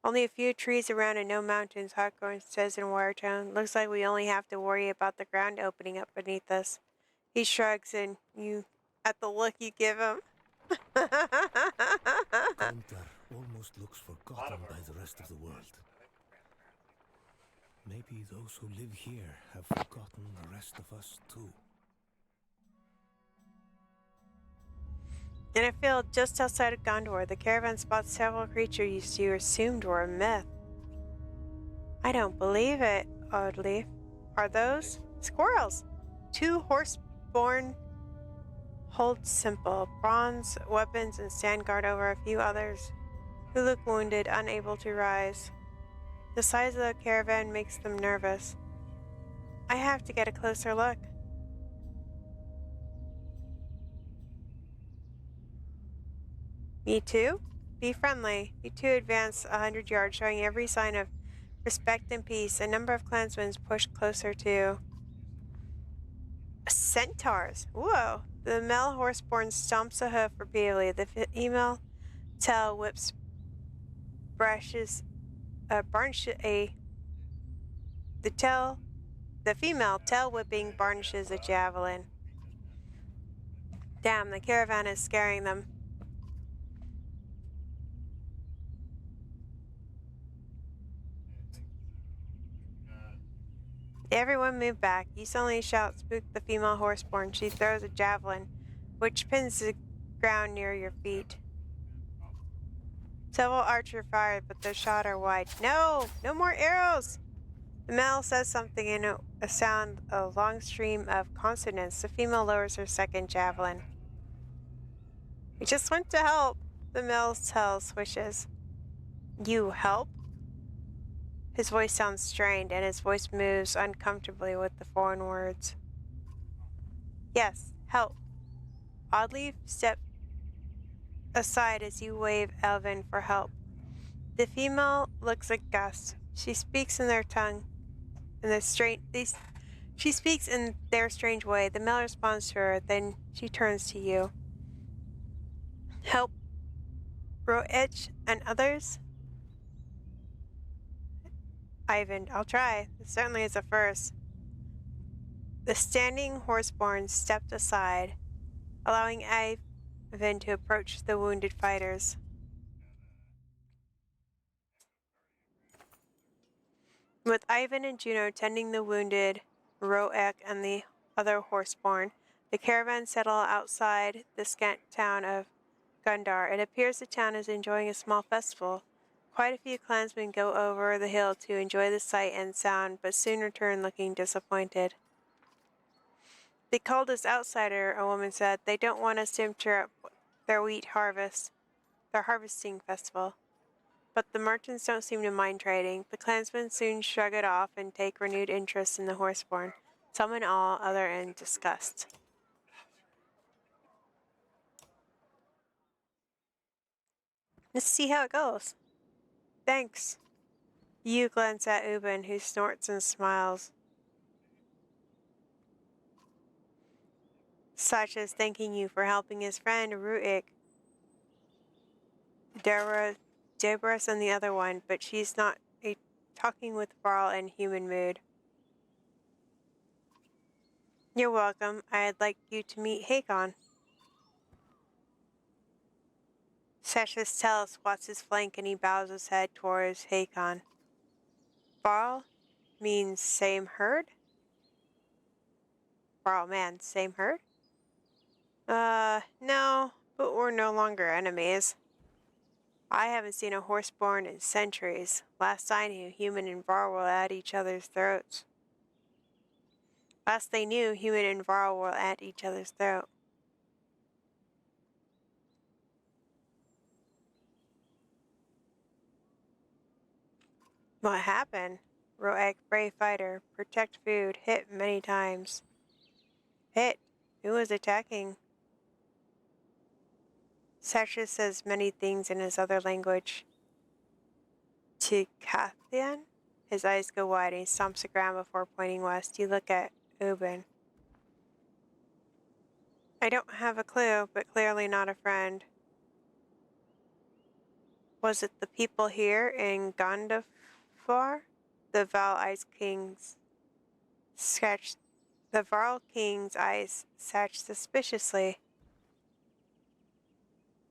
Only a few trees around and no mountains, Hawthorne says in a wire tone. Looks like we only have to worry about the ground opening up beneath us. He shrugs and at the look you give him. Gondor almost looks forgotten by the rest of the world. Maybe those who live here have forgotten the rest of us too. In a field just outside of Gondor, the caravan spots several creatures you assumed were a myth. I don't believe it, Oddleaf. Are those squirrels? 2 horse-born hold simple bronze weapons and stand guard over a few others who look wounded, unable to rise. The size of the caravan makes them nervous. I have to get a closer look. Me too? Be friendly. You two advance 100 yards, showing every sign of respect and peace. A number of clansmen push closer to centaurs. Whoa! The male horseborn stomps a hoof repeatedly. The female tail whips the female tail whipping varnishes a javelin. Damn, the caravan is scaring them. Everyone move back. You suddenly shout, spook the female horseborn. She throws a javelin, which pins the ground near your feet. Several archers fire, but their shot are wide. No! No more arrows! The male says something in a sound, a long stream of consonants. The female lowers her second javelin. We just went to help, the male tells Swishes. You help? His voice sounds strained, and his voice moves uncomfortably with the foreign words. Yes, help. Oddleif, step aside as you wave Elvin for help. The female looks aghast. She speaks in their tongue, she speaks in their strange way. The male responds to her, then she turns to you. Help Roetch and others? Ivan, I'll try. It certainly is a first. The standing horseborn stepped aside, allowing Ivan to approach the wounded fighters. With Ivan and Juno tending the wounded Roek and the other horseborn, the caravan settle outside the scant town of Gundar. It appears the town is enjoying a small festival. Quite a few clansmen go over the hill to enjoy the sight and sound, but soon return looking disappointed. They called us outsider, a woman said. They don't want us to interrupt their wheat harvest, their harvesting festival. But the merchants don't seem to mind trading. The clansmen soon shrug it off and take renewed interest in the horseborn, some in awe, other in disgust. Let's see how it goes. Thanks. You glance at Ubin, who snorts and smiles. Such as thanking you for helping his friend, Ruik. Deborah's and the other one, but she's not talking with Varl in human mood. You're welcome. I'd like you to meet Hakon. Sesh's tail squats his flank and he bows his head towards Hakon. Varl means same herd? Varl man, same herd? No, but we're no longer enemies. I haven't seen a horseborn in centuries. Last I knew, human and Varl were at each other's throats. Last they knew, human and Varl were at each other's throat. What happened? Roek, brave fighter, protect food, hit many times. Hit? Who was attacking? Sasha says many things in his other language. To Kathian? His eyes go wide and he stomps the ground before pointing west. You look at Ubin. I don't have a clue, but clearly not a friend. Was it the people here in Gondafar? The Varl King's eyes scratched suspiciously.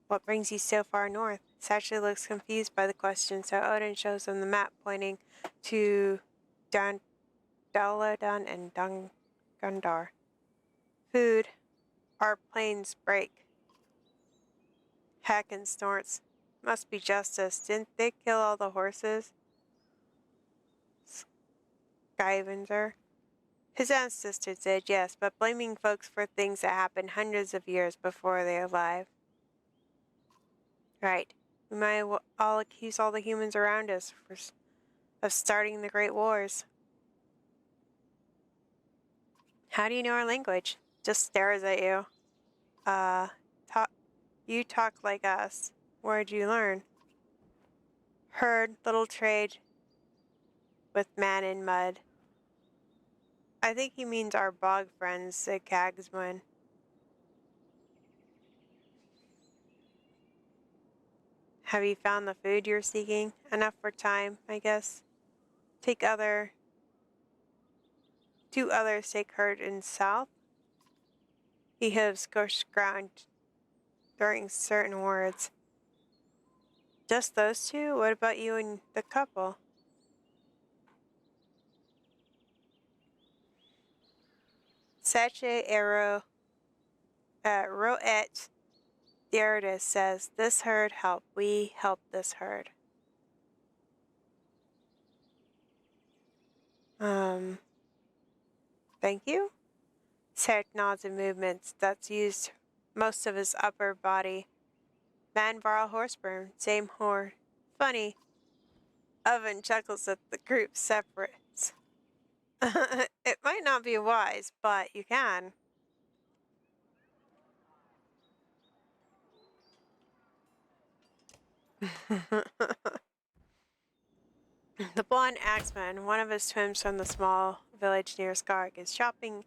What brings you so far north? Satchel looks confused by the question, so Odin shows him the map pointing to Daladan and Gundar. Food. Our planes break. Hakon snorts. Must be justice. Didn't they kill all the horses? Skyvenser. His ancestors did, yes, but blaming folks for things that happened hundreds of years before they're alive. Right. We might all accuse all the humans around us of starting the Great Wars. How do you know our language? Just stares at you. You talk like us. Where'd you learn? Heard, little trade with man in mud. I think he means our bog friends, said Cagsman. Have you found the food you're seeking? Enough for time, I guess. Two others take herd in south. He hooves scorched ground during certain words. Just those two? What about you and the couple? Sache Arrow Roet the artist says, "This herd help. We help this herd." Thank you? Sarek nods and movements. That's used most of his upper body. Man Varl Horseburn, same horde. Funny. Oven chuckles at the group separates. It might not be wise, but you can. The blonde axeman, one of his twins from the small village near Skarg, is chopping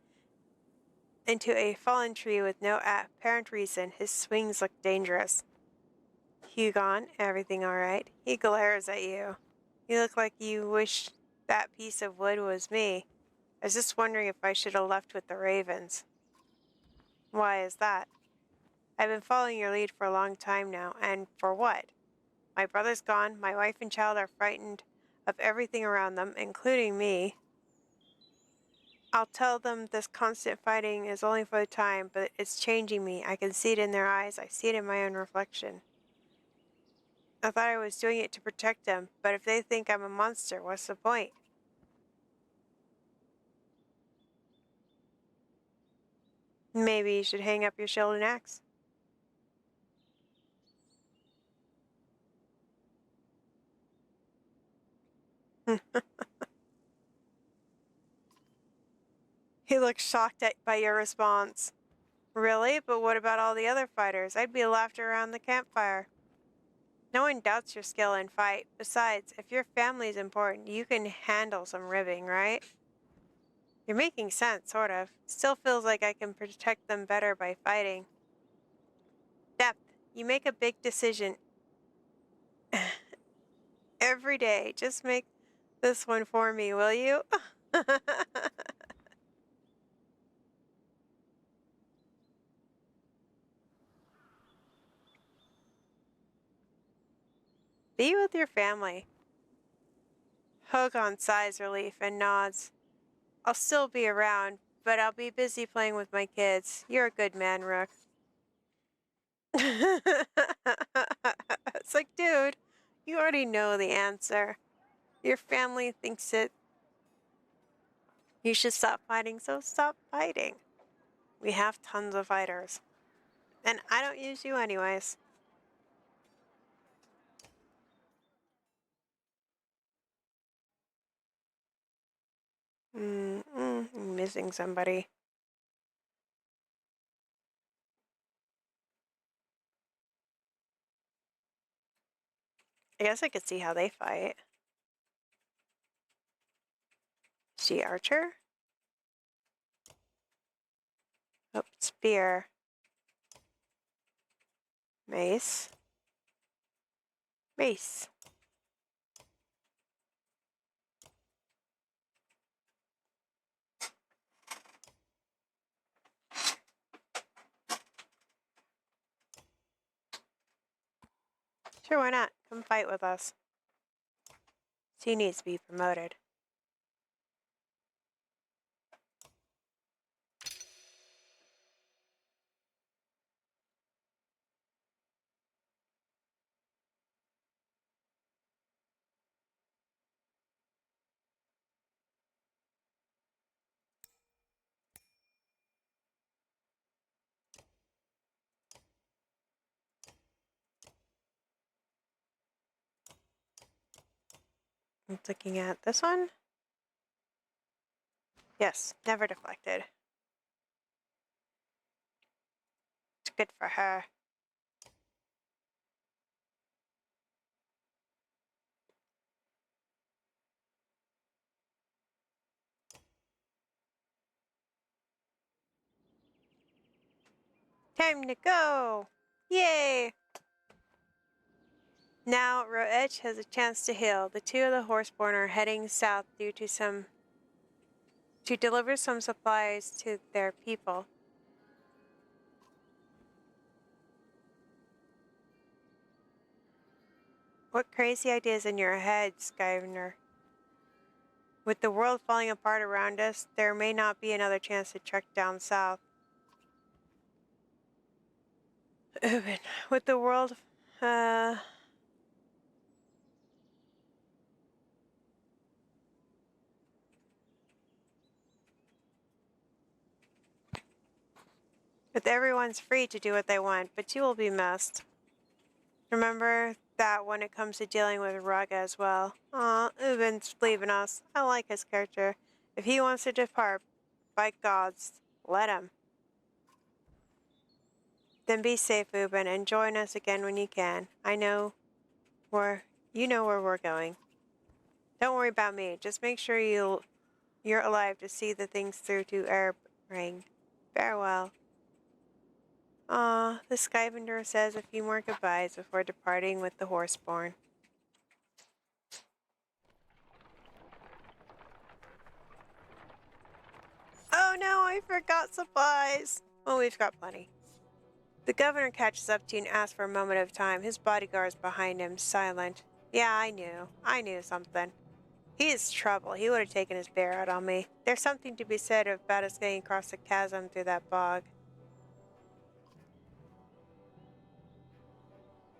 into a fallen tree with no apparent reason. His swings look dangerous. Hugon, everything alright? He glares at you. You look like you wish that piece of wood was me. I was just wondering if I should have left with the ravens. Why is that? I've been following your lead for a long time now, and for what? My brother's gone, my wife and child are frightened of everything around them, including me. I'll tell them this constant fighting is only for the time, but it's changing me. I can see it in their eyes, I see it in my own reflection. I thought I was doing it to protect them, but if they think I'm a monster, what's the point? Maybe you should hang up your shield and axe. He looks shocked by your response. Really? But what about all the other fighters? I'd be laughed around the campfire. No one doubts your skill in fight. Besides, if your family's important, you can handle some ribbing, right? You're making sense, sort of. Still feels like I can protect them better by fighting. Depth. You make a big decision every day. Just make this one for me, will you? Be with your family. Hogan sighs relief and nods. I'll still be around, but I'll be busy playing with my kids. You're a good man, Rook. It's like, dude, you already know the answer. Your family thinks it. You should stop fighting, so stop fighting. We have tons of fighters. And I don't use you anyways. I'm missing somebody. I guess I could see how they fight. She archer? Oh, spear. Mace. Mace. Sure, why not? Come fight with us. She needs to be promoted. I'm looking at this one. Yes, never deflected. It's good for her. Time to go! Yay! Now, Roetch has a chance to heal. The two of the Horseborn are heading south due to deliver some supplies to their people. What crazy ideas in your head, Skyvener? With the world falling apart around us, there may not be another chance to trek down south. Ubin, with the world, with everyone's free to do what they want, but you will be missed. Remember that when it comes to dealing with Raga as well. Aw, Ubin's leaving us. I like his character. If he wants to depart, by gods, let him. Then be safe, Ubin, and join us again when you can. You know where we're going. Don't worry about me. Just make sure you're alive to see the things through to Erebring. Farewell. The Skybender says a few more goodbyes before departing with the Horseborn. Oh no, I forgot supplies! Well, we've got plenty. The governor catches up to you and asks for a moment of time. His bodyguard's behind him, silent. Yeah, I knew something. He is trouble. He would have taken his bear out on me. There's something to be said about us getting across the chasm through that bog.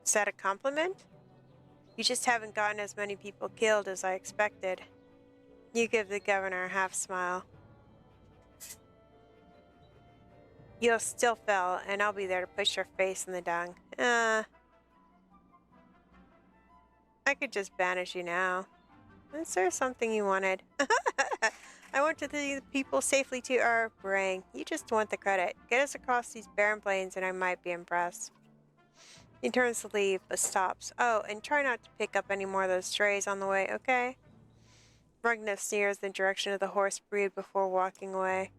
Is that a compliment? You just haven't gotten as many people killed as I expected. You give the governor a half smile. You'll still fail, and I'll be there to push your face in the dung. I could just banish you now. Is there something you wanted? I want to lead the people safely to our brain. You just want the credit. Get us across these barren plains and I might be impressed. He turns to leave, but stops. Oh, and try not to pick up any more of those strays on the way, okay? Ragnar sneers in the direction of the horse breed before walking away.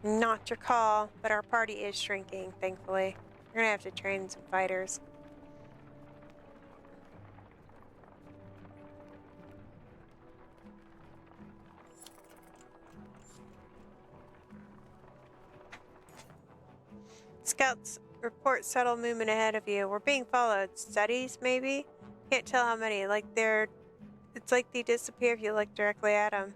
Not your call, but our party is shrinking, thankfully. We're gonna have to train some fighters. Scouts report subtle movement ahead of you. We're being followed. Studies, maybe? Can't tell how many. It's like they disappear if you look directly at them.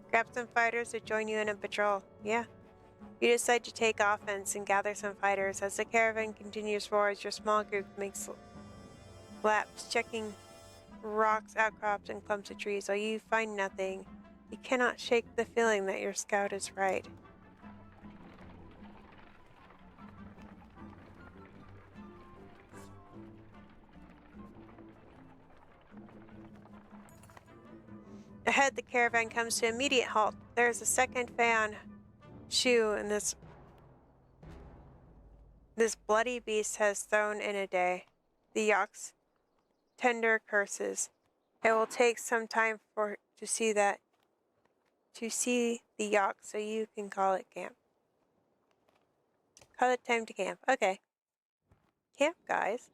Grab some fighters to join you in a patrol. Yeah. You decide to take offense and gather some fighters. As the caravan continues forward, your small group makes laps, checking rocks, outcrops, and clumps of trees. While you find nothing, you cannot shake the feeling that your scout is right. Ahead, the caravan comes to immediate halt. There is a second fan shoe, and this bloody beast has thrown in a day. The Yak's tender curses. It will take some time to see the Yak, so you can call it camp. Call it time to camp. Okay. Camp, guys.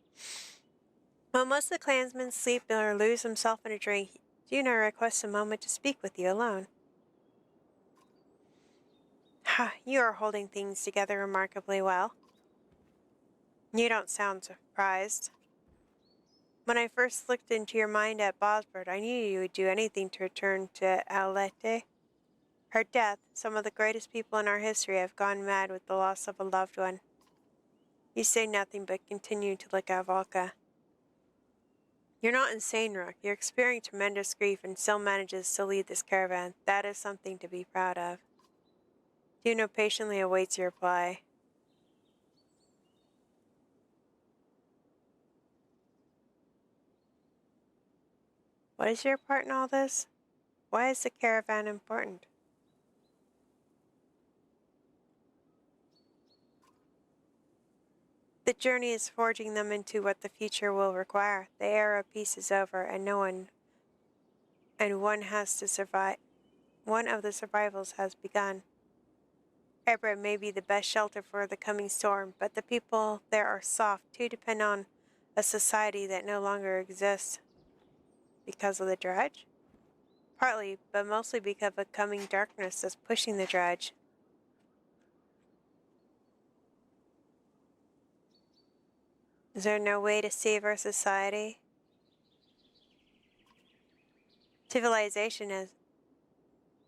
While most of the clansmen sleep or lose himself in a drink, Juno requests a moment to speak with you alone. Ha, you are holding things together remarkably well. You don't sound surprised. When I first looked into your mind at Bosbert, I knew you would do anything to return to Alete. Her death, some of the greatest people in our history have gone mad with the loss of a loved one. You say nothing but continue to look at Volka. You're not insane, Rook. You're experiencing tremendous grief and still manages to lead this caravan. That is something to be proud of. Juno patiently awaits your reply. What is your part in all this? Why is the caravan important? The journey is forging them into what the future will require. The era of peace is over, and one has to survive. One of the survivals has begun. Ebra may be the best shelter for the coming storm, but the people there are soft, too depend on a society that no longer exists. Because of the dredge? Partly, but mostly because of a coming darkness that's pushing the dredge. Is there no way to save our society? Civilization as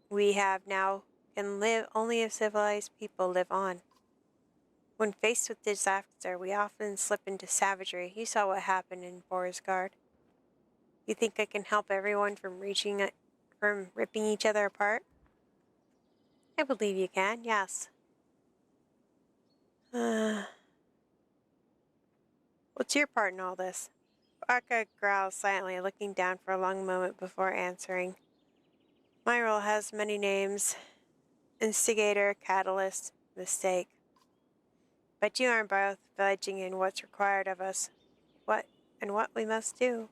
we have now can live only if civilized people live on. When faced with disaster, we often slip into savagery. You saw what happened in Borisgard. You think I can help everyone from ripping each other apart? I believe you can, yes. What's your part in all this? Arca growls silently, looking down for a long moment before answering. My role has many names. Instigator, catalyst, mistake. But you are both villaging in what's required of us. What we must do.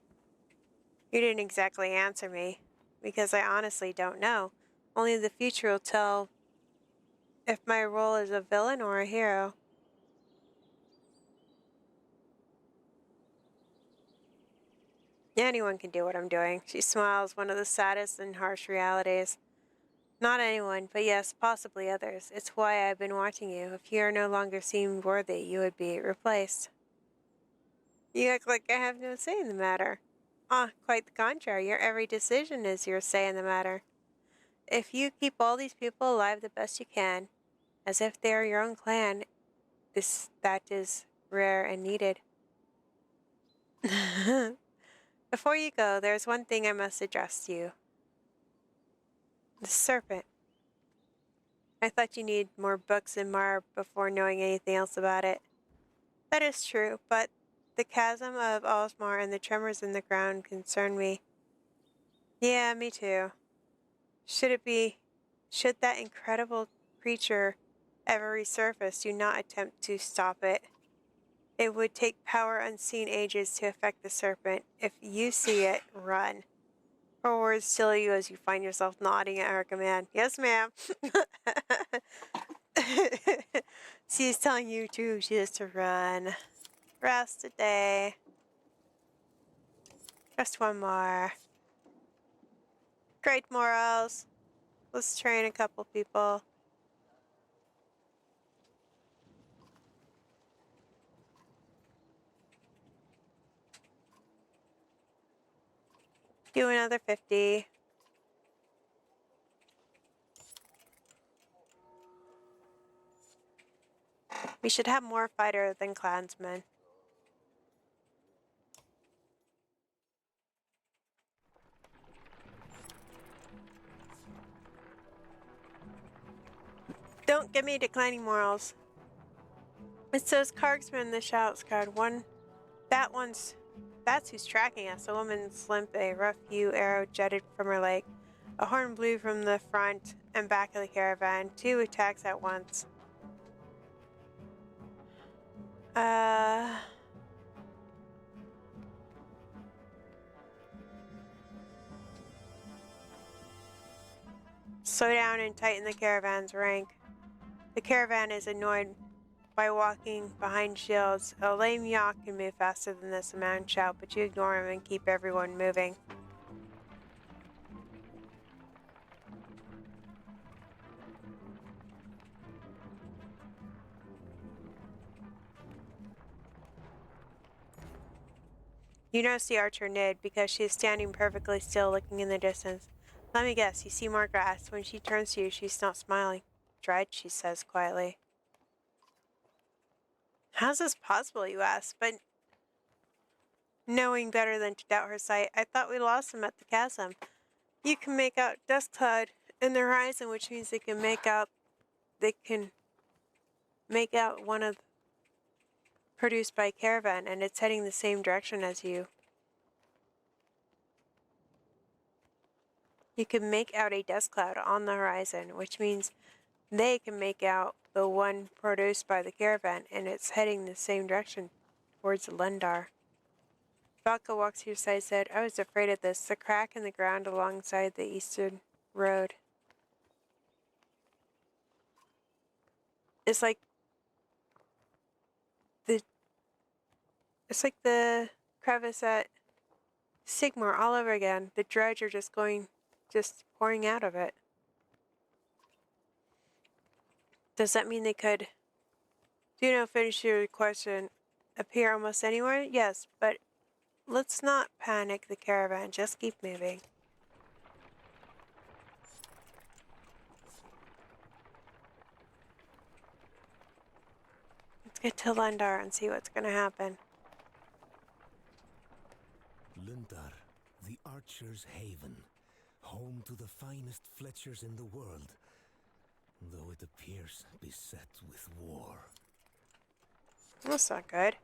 You didn't exactly answer me, because I honestly don't know. Only the future will tell if my role is a villain or a hero. Anyone can do what I'm doing. She smiles, one of the saddest and harsh realities. Not anyone, but yes, possibly others. It's why I've been watching you. If you are no longer seemed worthy, you would be replaced. You act like I have no say in the matter. Ah, quite the contrary. Your every decision is your say in the matter. If you keep all these people alive the best you can, as if they are your own clan, that is rare and needed. Before you go, there's one thing I must address to you. The serpent. I thought you needed more books in Mar before knowing anything else about it. That is true, but the chasm of Osmar and the tremors in the ground concern me. Yeah, me too. Should that incredible creature ever resurface, do not attempt to stop it. It would take power unseen ages to affect the serpent. If you see it, run. Her words still you as you find yourself nodding at her command. Yes, ma'am. She's telling you too, she has to run. Rest a day. Just one more. Great morals. Let's train a couple people. Do another 50. We should have more fighter than clansmen. Don't give me declining morals. It says Cargsman the shouts card. That's who's tracking us. A woman's limp, a rough hew arrow jutted from her leg. A horn blew from the front and back of the caravan. 2 attacks at once. Slow down and tighten the caravan's rank. The caravan is annoyed by walking behind shields. A lame yacht can move faster than this, a man shout, but you ignore him and keep everyone moving. You notice the archer Nid because she is standing perfectly still looking in the distance. Let me guess, you see more grass. When she turns to you, she's not smiling. Dread, she says quietly. How's this possible, you ask? But knowing better than to doubt her sight, I thought we lost him at the chasm. You can make out dust cloud in the horizon, which means they can make out one of produced by a caravan, and it's heading the same direction as you. You can make out a dust cloud on the horizon, which means they can make out the one produced by the caravan, and it's heading the same direction towards Lundar. Valka walks to your side and said, I was afraid of this. The crack in the ground alongside the eastern road. It's like the crevice at Sigmar all over again. The dredge are just pouring out of it. Does that mean they could? Finish your question. appear almost anywhere? Yes, but let's not panic the caravan. Just keep moving. Let's get to Lundar and see what's gonna happen. Lundar, the Archer's Haven, home to the finest Fletchers in the world, though it appears beset with war. That's not good.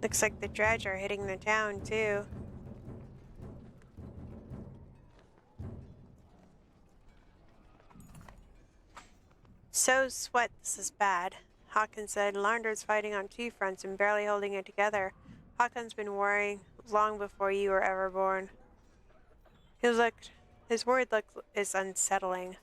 Looks like the dredge are hitting the town too. So sweat, this is bad. Hawkins said Larnder's fighting on two fronts and barely holding it together. Hawkins been worrying long before you were ever born. His word look is unsettling.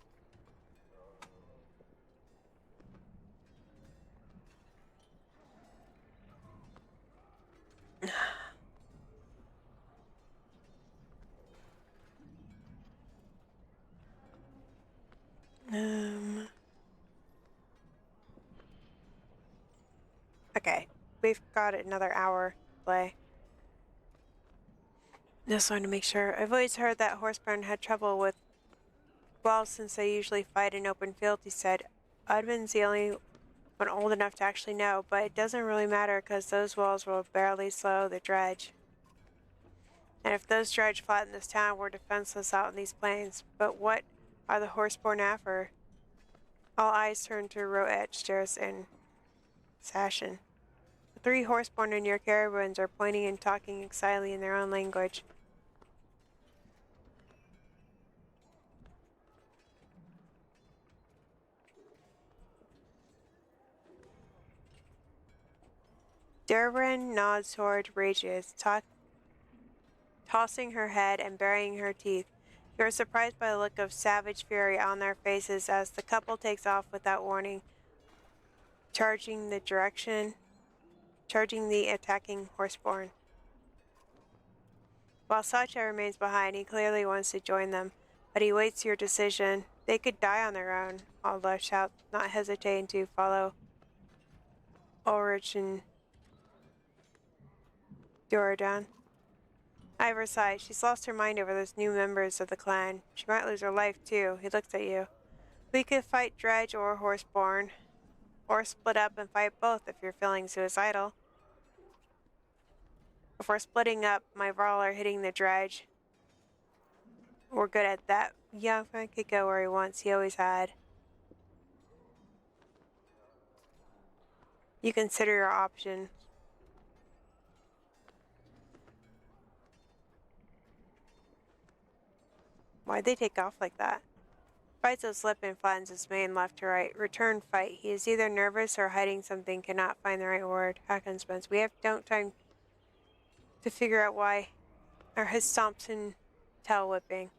Okay, we've got another hour to play. Just wanted to make sure. I've always heard that Horseburn had trouble with walls since they usually fight in open field, he said. Udman's the only one old enough to actually know, but it doesn't really matter because those walls will barely slow the dredge. And if those dredge flatten this town, we're defenseless out in these plains. But what are the Horseborn after? All eyes turn to Roet, Steris, and Sashin. The three Horseborn in your caravans are pointing and talking excitedly in their own language. Derwin nods toward Rages, tossing her head and baring her teeth. You are surprised by the look of savage fury on their faces as the couple takes off without warning, charging the attacking Horseborn. While Sacha remains behind, he clearly wants to join them, but he waits your decision. They could die on their own, Alda shouts, not hesitating to follow Ulrich and Doradon. Ivor sighed. She's lost her mind over those new members of the clan. She might lose her life, too. He looks at you. We could fight Dredge or Horseborn, or split up and fight both if you're feeling suicidal. Before splitting up, my Varl are hitting the Dredge. We're good at that. Youngman could go where he wants. He always had. You consider your option. Why'd they take off like that? Faizo's slip and flattens his mane left to right. Return fight. He is either nervous or hiding something, cannot find the right word. Hakon Spence. We have don't time to figure out why. Or his Thompson tail whipping.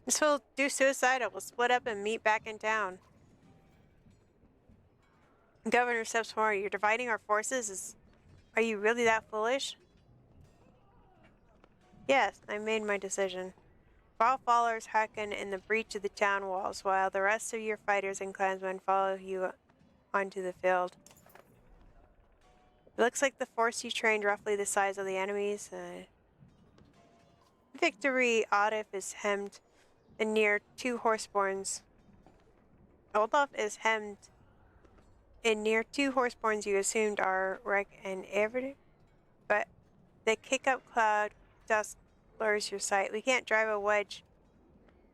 This will do suicidal. We'll split up and meet back in town. Governor steps forward. You're dividing our forces? Are you really that foolish? Yes, I made my decision. Varl follows Hakon in the breach of the town walls, while the rest of your fighters and clansmen follow you onto the field. It looks like the force you trained roughly the size of the enemies. Victory Odif is hemmed in near two Horseborns. Olaf is hemmed in near two Horseborns you assumed are Rek and Everett, but the kick-up cloud dust blurs your sight. We can't drive a wedge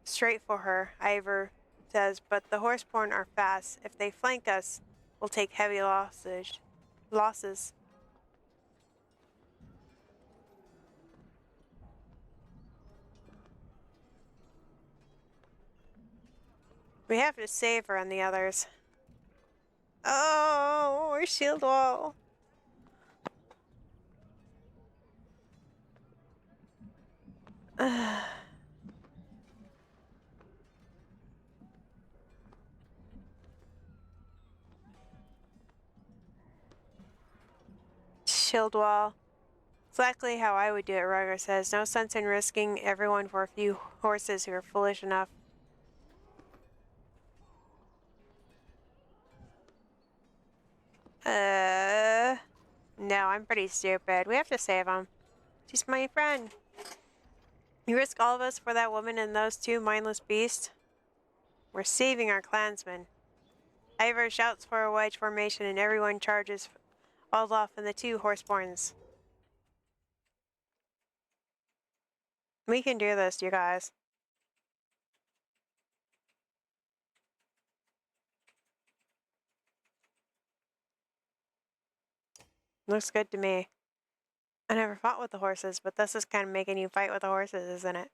straight for her, Ivor says, but the Horseborn are fast. If they flank us, we'll take heavy losses. We have to save her on the others. Oh, we're shield wall. Shield wall. Exactly how I would do it, Roger says. No sense in risking everyone for a few horses who are foolish enough. No, I'm pretty stupid. We have to save him. She's my friend. You risk all of us for that woman and those two mindless beasts? We're saving our clansmen. Ivor shouts for a wedge formation and everyone charges Olaf and the two horseborns. We can do this, you guys. Looks good to me. I never fought with the horses, but this is kind of making you fight with the horses, isn't it?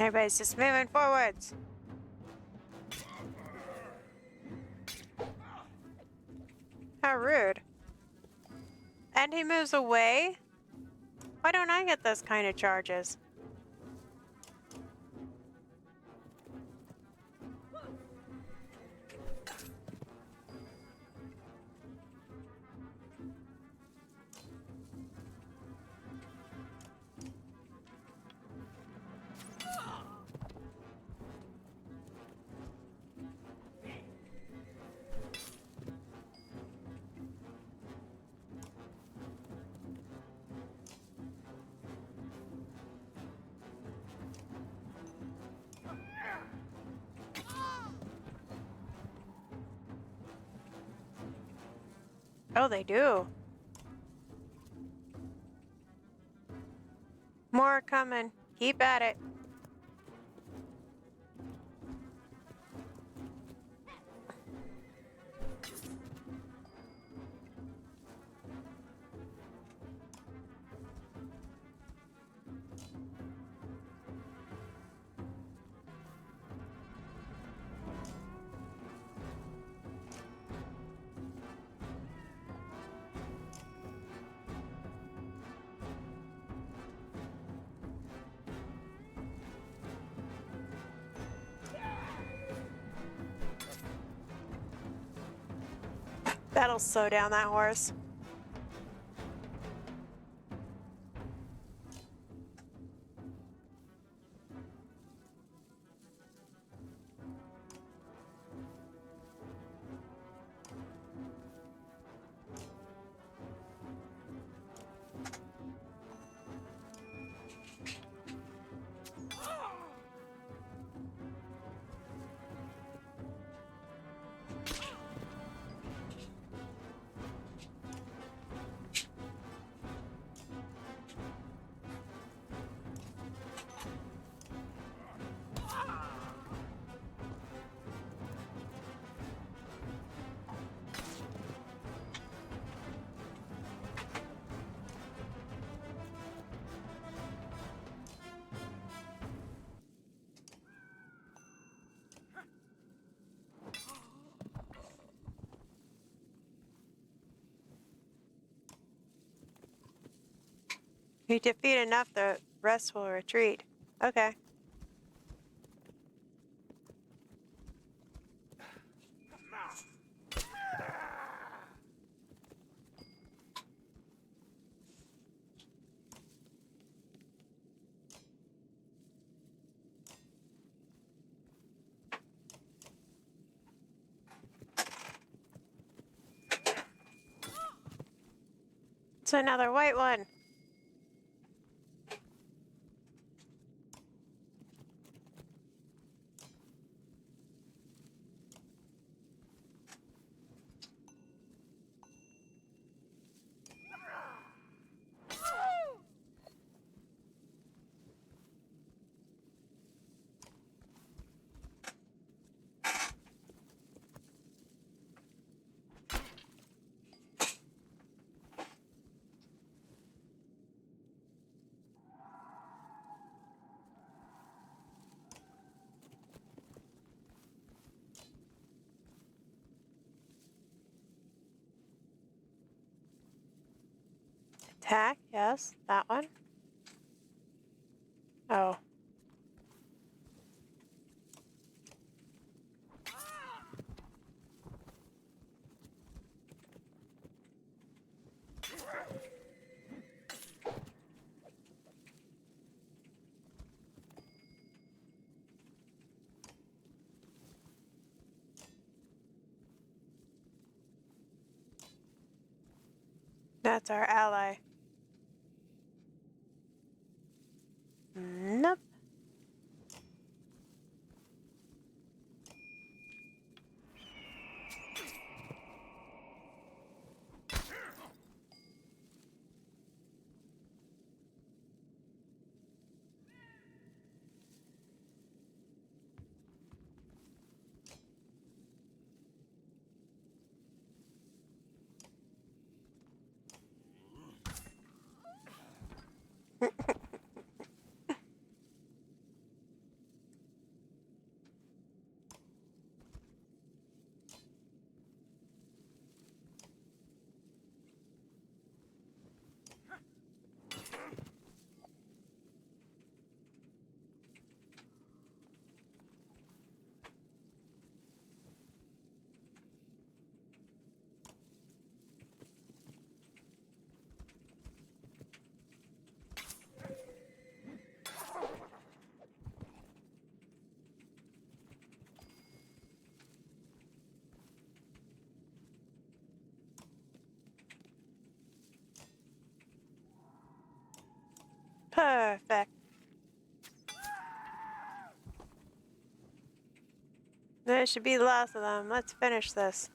Everybody's just moving forwards. How rude. And he moves away? Why don't I get those kind of charges? Oh, they do. More coming. Keep at it. That'll slow down that horse. You defeat enough, the rest will retreat. Okay. It's another white one. Attack, yes, that one. Oh. That's our ally. Nope. Perfect. That should be the last of them. Let's finish this.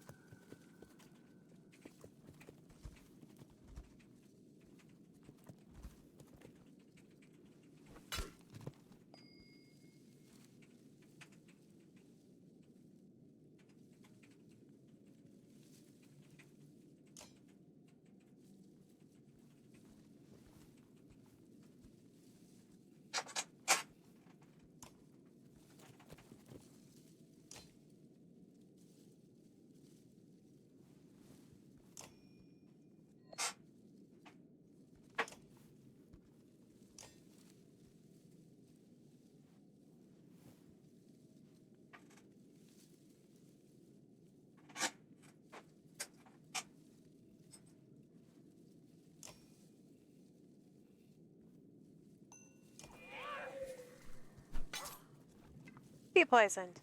Be poisoned.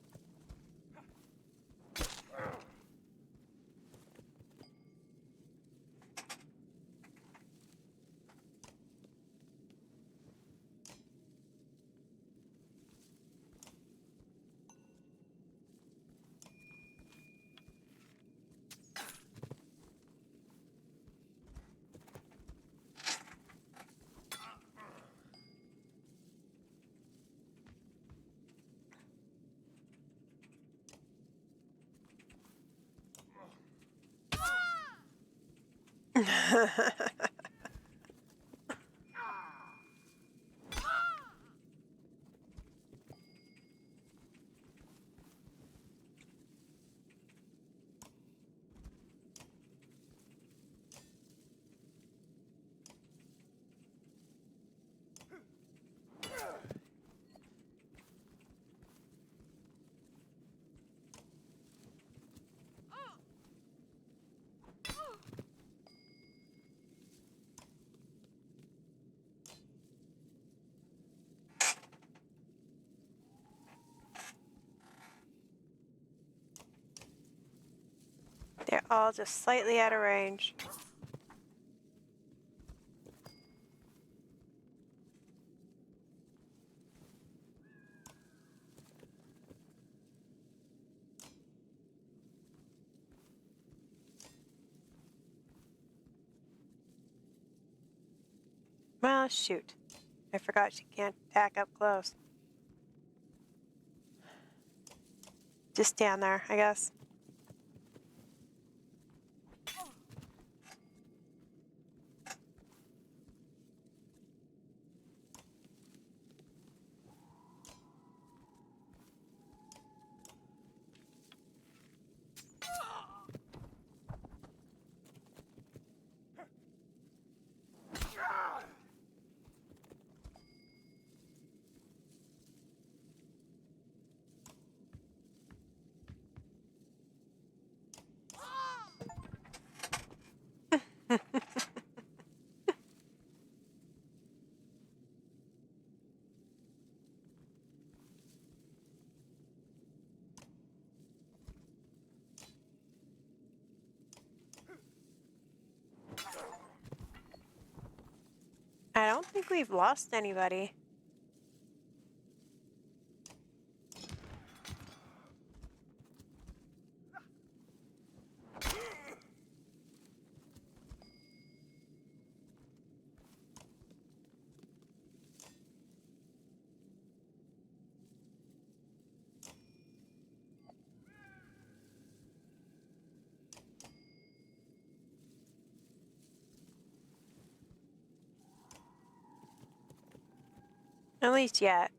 all just slightly out of range. Well, shoot. I forgot she can't attack up close. Just stand there, I guess. I don't think we've lost anybody. At least yet.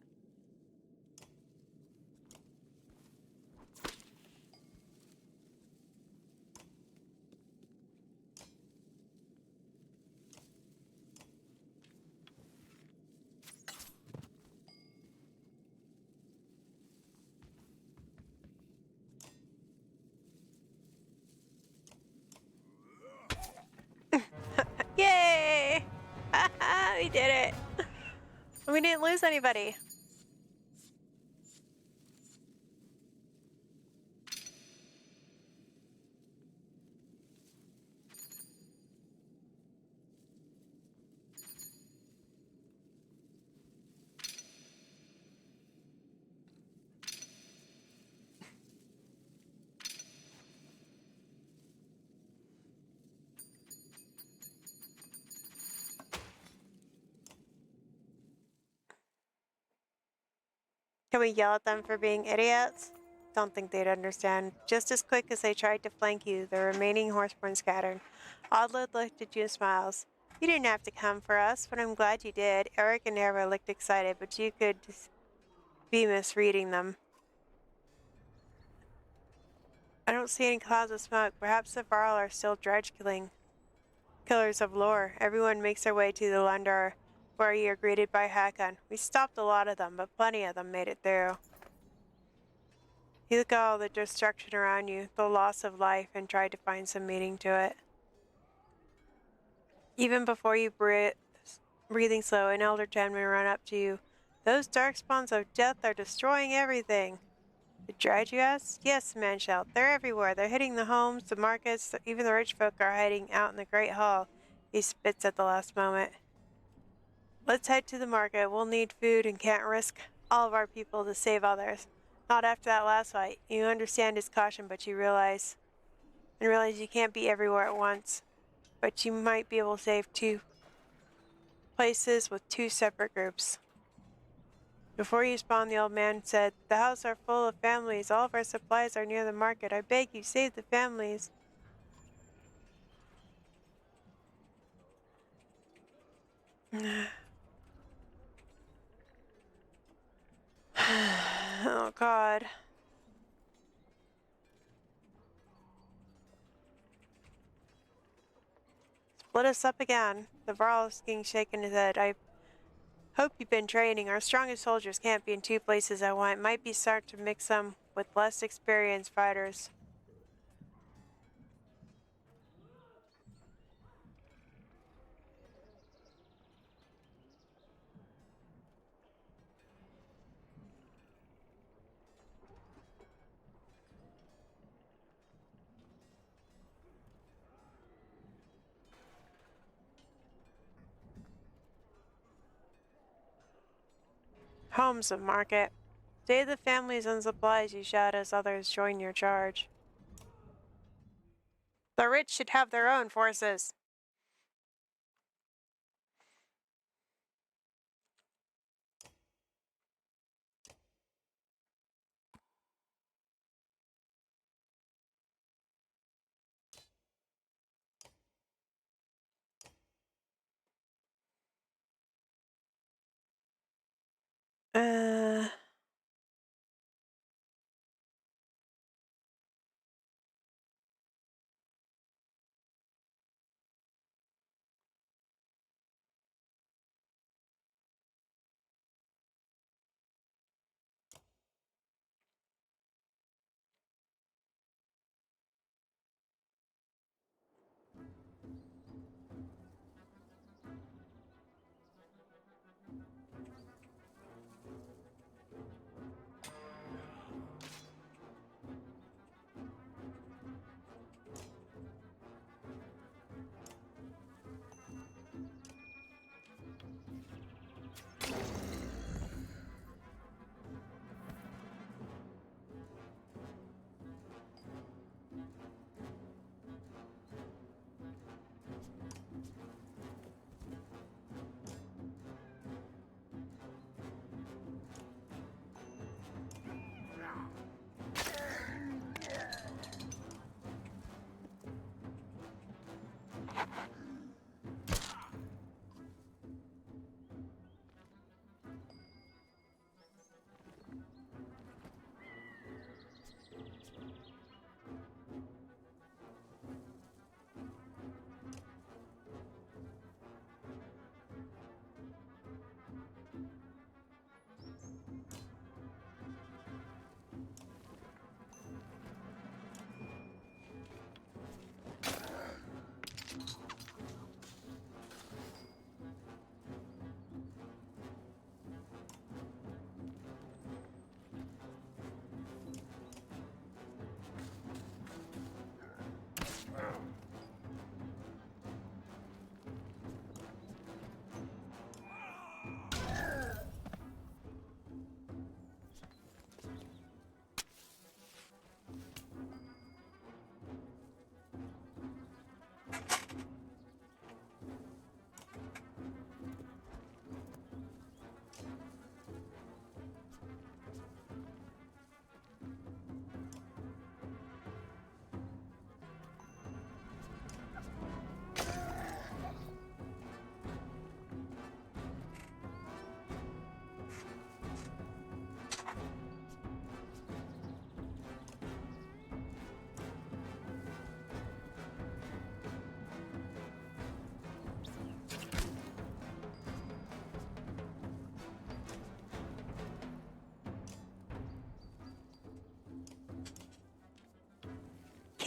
Yay! We did it! We didn't lose anybody. Can we yell at them for being idiots? Don't think they'd understand. Just as quick as they tried to flank you, the remaining horseborn scattered. Odlid looked at you and smiles. You didn't have to come for us, but I'm glad you did. Eric and Nera looked excited, but you could be misreading them. I don't see any clouds of smoke. Perhaps the Varl are still dredge killers of lore. Everyone makes their way to the Lundar, where you are greeted by Hakon. We stopped a lot of them, but plenty of them made it through. You look at all the destruction around you, the loss of life, and tried to find some meaning to it. Even before you breathing slow, an elder gentleman ran up to you. Those darkspawns of death are destroying everything. The dredge, you asked? Yes, the man shouted. They're everywhere. They're hitting the homes, the markets, even the rich folk are hiding out in the Great Hall. He spits at the last moment. Let's head to the market. We'll need food and can't risk all of our people to save others. Not after that last fight. You understand his caution, but you realize you can't be everywhere at once. But you might be able to save 2 places with 2 separate groups. Before you spawned, the old man said, "The houses are full of families. All of our supplies are near the market. I beg you, save the families." Oh, God. Split us up again. The Varl is getting shaken his head. I hope you've been training. Our strongest soldiers can't be in 2 places at once. It might be smart to mix them with less experienced fighters. Homes of market. Day the families and supplies you shout as others join your charge. The rich should have their own forces. Uh...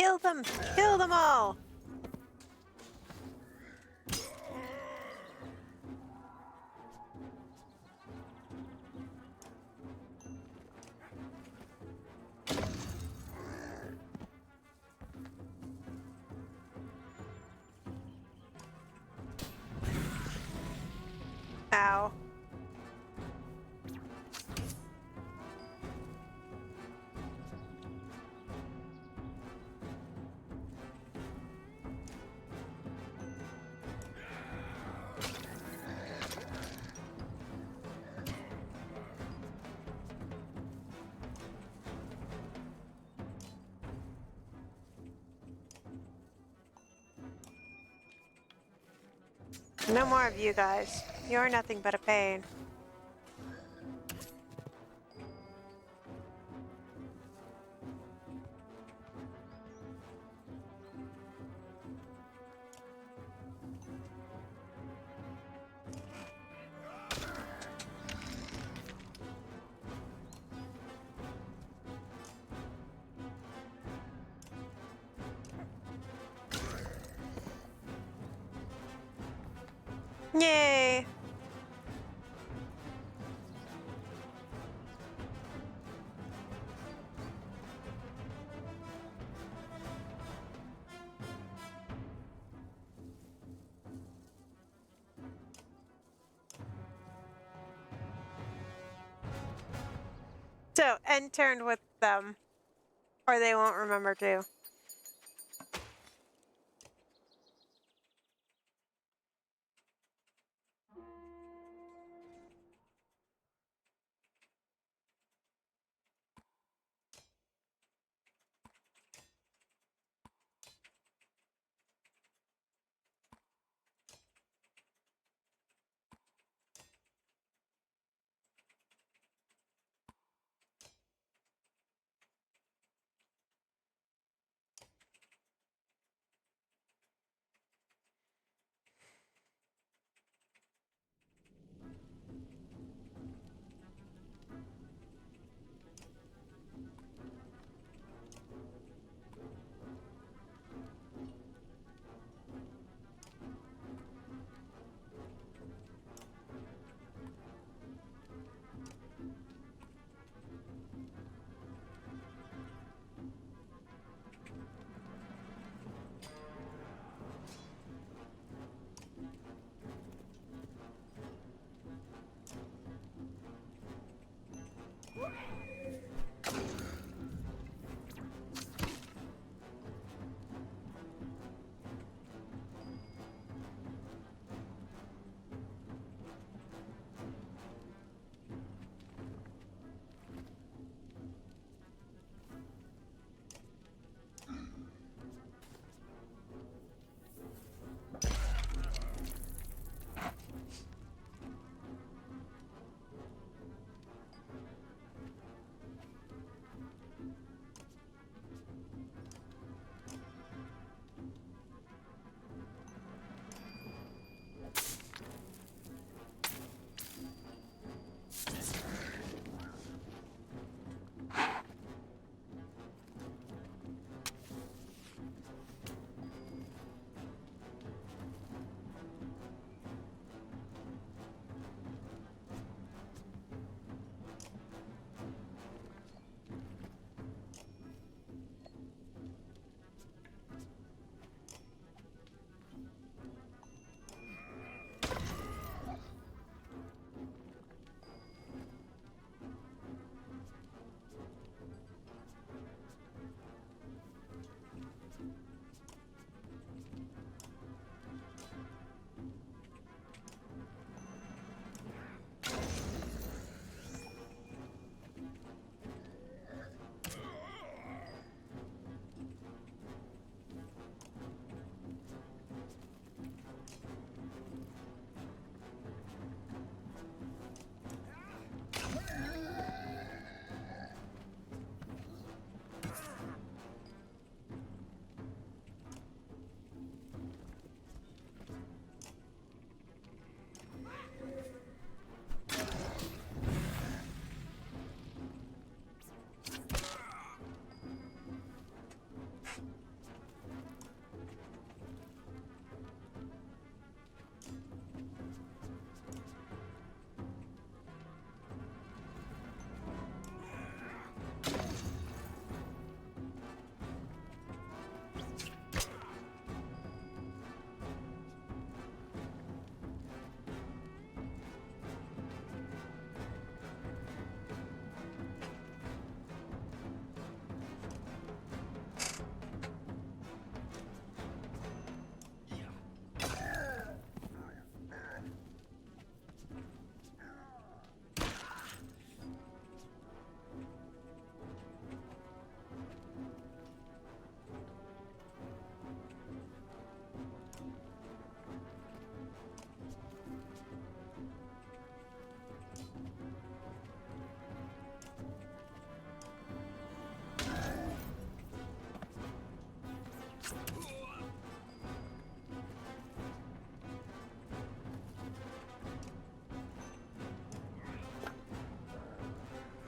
Kill them! Kill them all! Ow. No more of you guys. You're nothing but a pain. Yay! So, end turn with them. Or they won't remember to.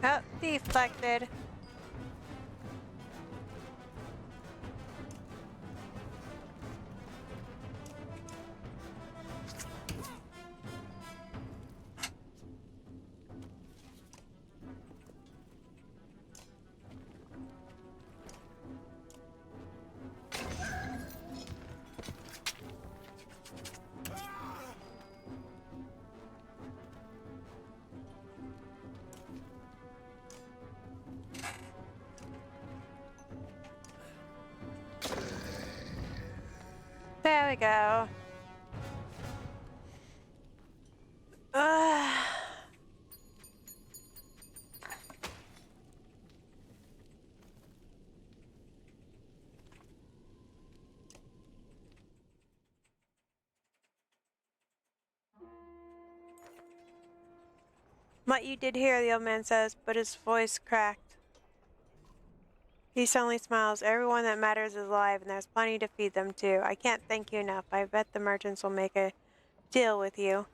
Oh, deflected. we go. Ugh. What you did hear, the old man says, but his voice cracked. He suddenly smiles. Everyone that matters is alive, and there's plenty to feed them, too. I can't thank you enough. I bet the merchants will make a deal with you.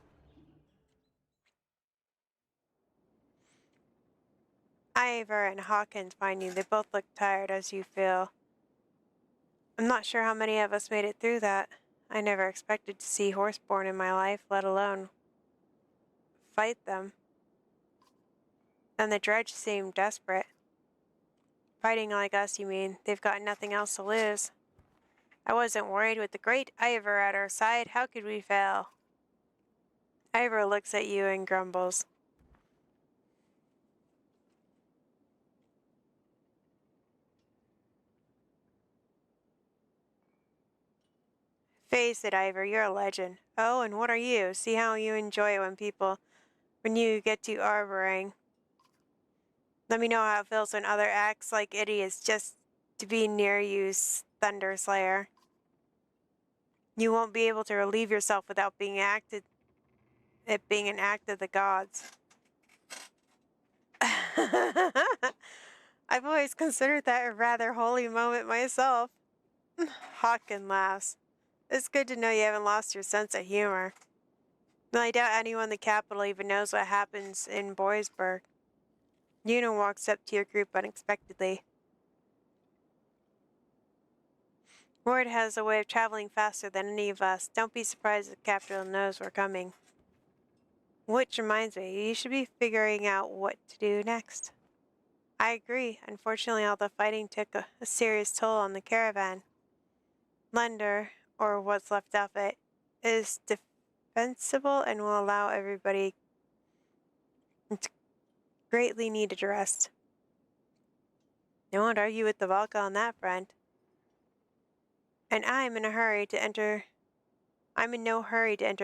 Ivor and Hawkins find you. They both look tired, as you feel. I'm not sure how many of us made it through that. I never expected to see Horseborn in my life, let alone fight them. And the Dredge seemed desperate. Fighting like us, you mean? They've got nothing else to lose. I wasn't worried with the great Ivor at our side. How could we fail? Ivor looks at you and grumbles. Face it, Ivor, you're a legend. Oh, and what are you? See how you enjoy it when you get to arboring. Let me know how it feels when other acts like idiots just to be near you, Thunder Slayer. You won't be able to relieve yourself without it being an act of the gods. I've always considered that a rather holy moment myself. Hawken laughs. It's good to know you haven't lost your sense of humor. Well, I doubt anyone in the capital even knows what happens in Boysburg. Yuna walks up to your group unexpectedly. Word has a way of traveling faster than any of us. Don't be surprised if the capital knows we're coming. Which reminds me, you should be figuring out what to do next. I agree. Unfortunately, all the fighting took a serious toll on the caravan. Lender, or what's left of it, is defensible and will allow everybody to greatly needed rest. I won't argue with the Valka on that front. And I'm in no hurry to enter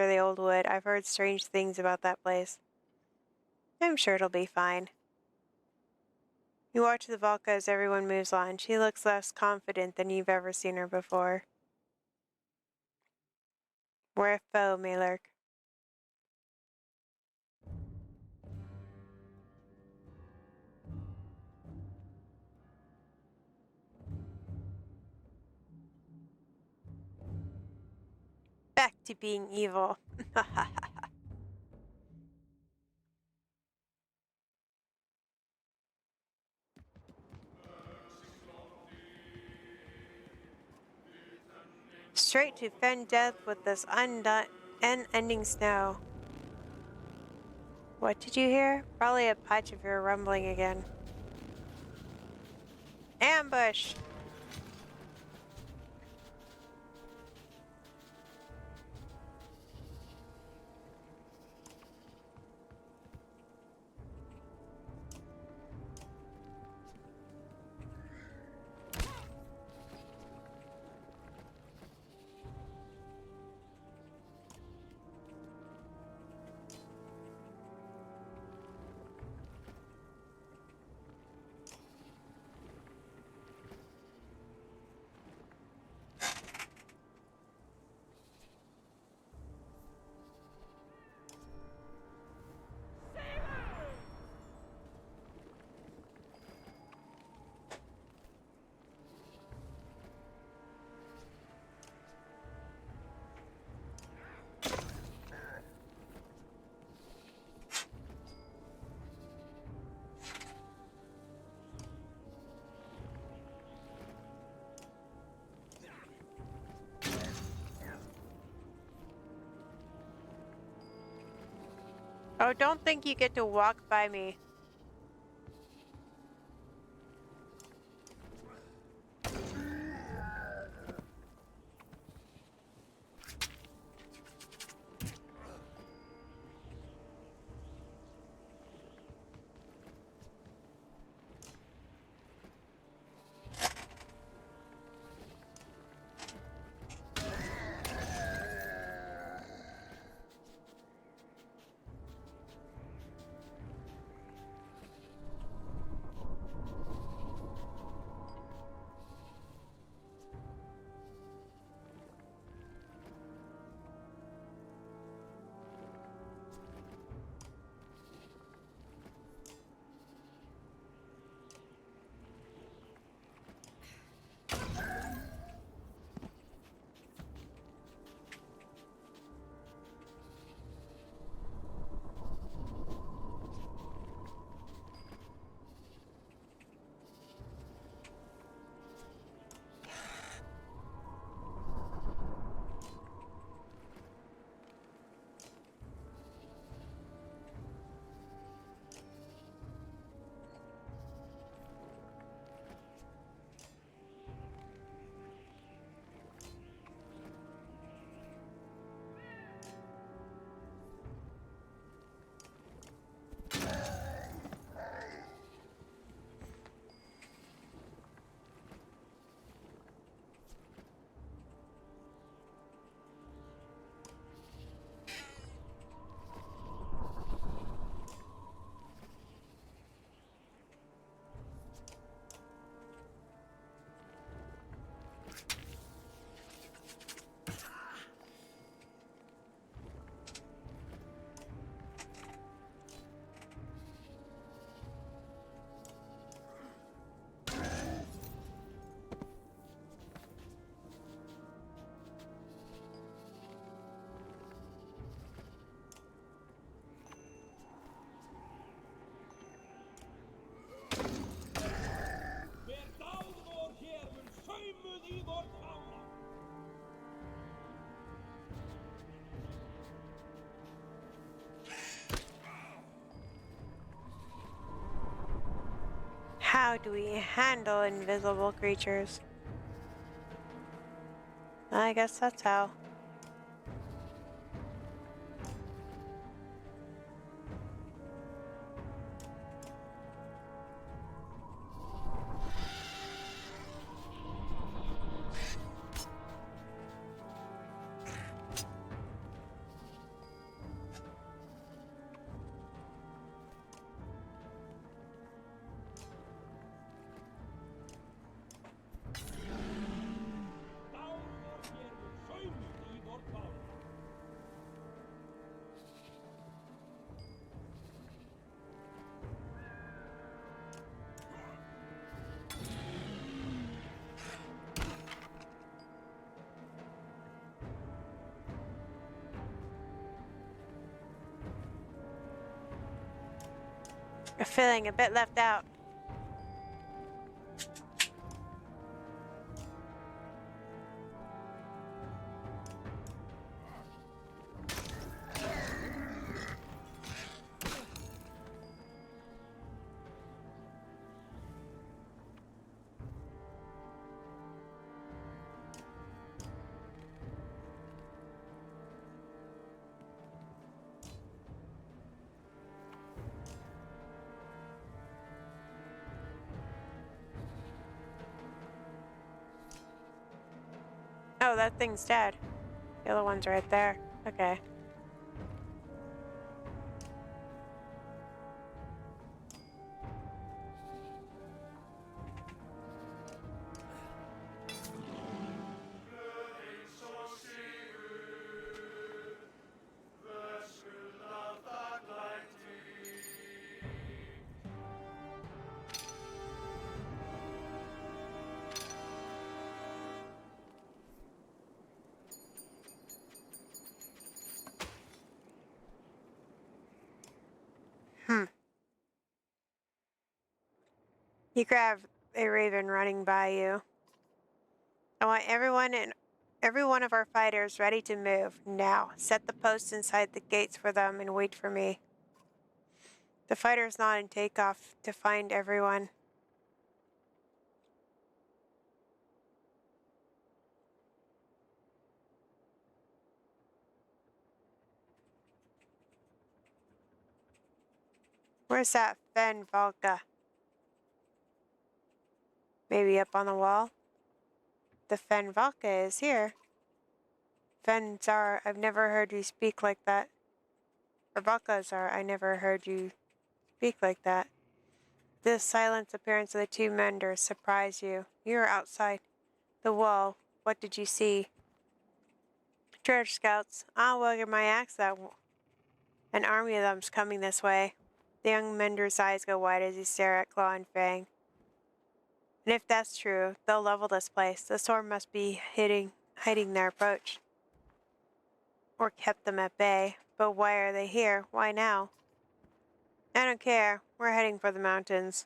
the Old Wood. I've heard strange things about that place. I'm sure it'll be fine. You watch the Valka as everyone moves on. She looks less confident than you've ever seen her before. Where a foe may lurk. Back to being evil. Straight to fend death with this unending snow. What did you hear? Probably a patch of your rumbling again. Ambush! Oh, don't think you get to walk by me. How do we handle invisible creatures? I guess that's how. I'm feeling a bit left out. Oh, that thing's dead. The other one's right there. Okay. You grab a raven running by you. I want every one of our fighters ready to move now. Set the posts inside the gates for them and wait for me. The fighters nod and take off to find everyone. Where's that Fen Valka? Maybe up on the wall? The Fen Valka is here. Fen Zar, I've never heard you speak like that. Or Valka Zar, I never heard you speak like that. This silent appearance of the two menders surprised you. You were outside the wall. What did you see? Treasure scouts. I'll wagger my axe that an army of them's coming this way. The young mender's eyes go wide as he stares at Claw and Fang. And if that's true, they'll level this place. The storm must be hiding their approach. Or kept them at bay. But why are they here? Why now? I don't care. We're heading for the mountains.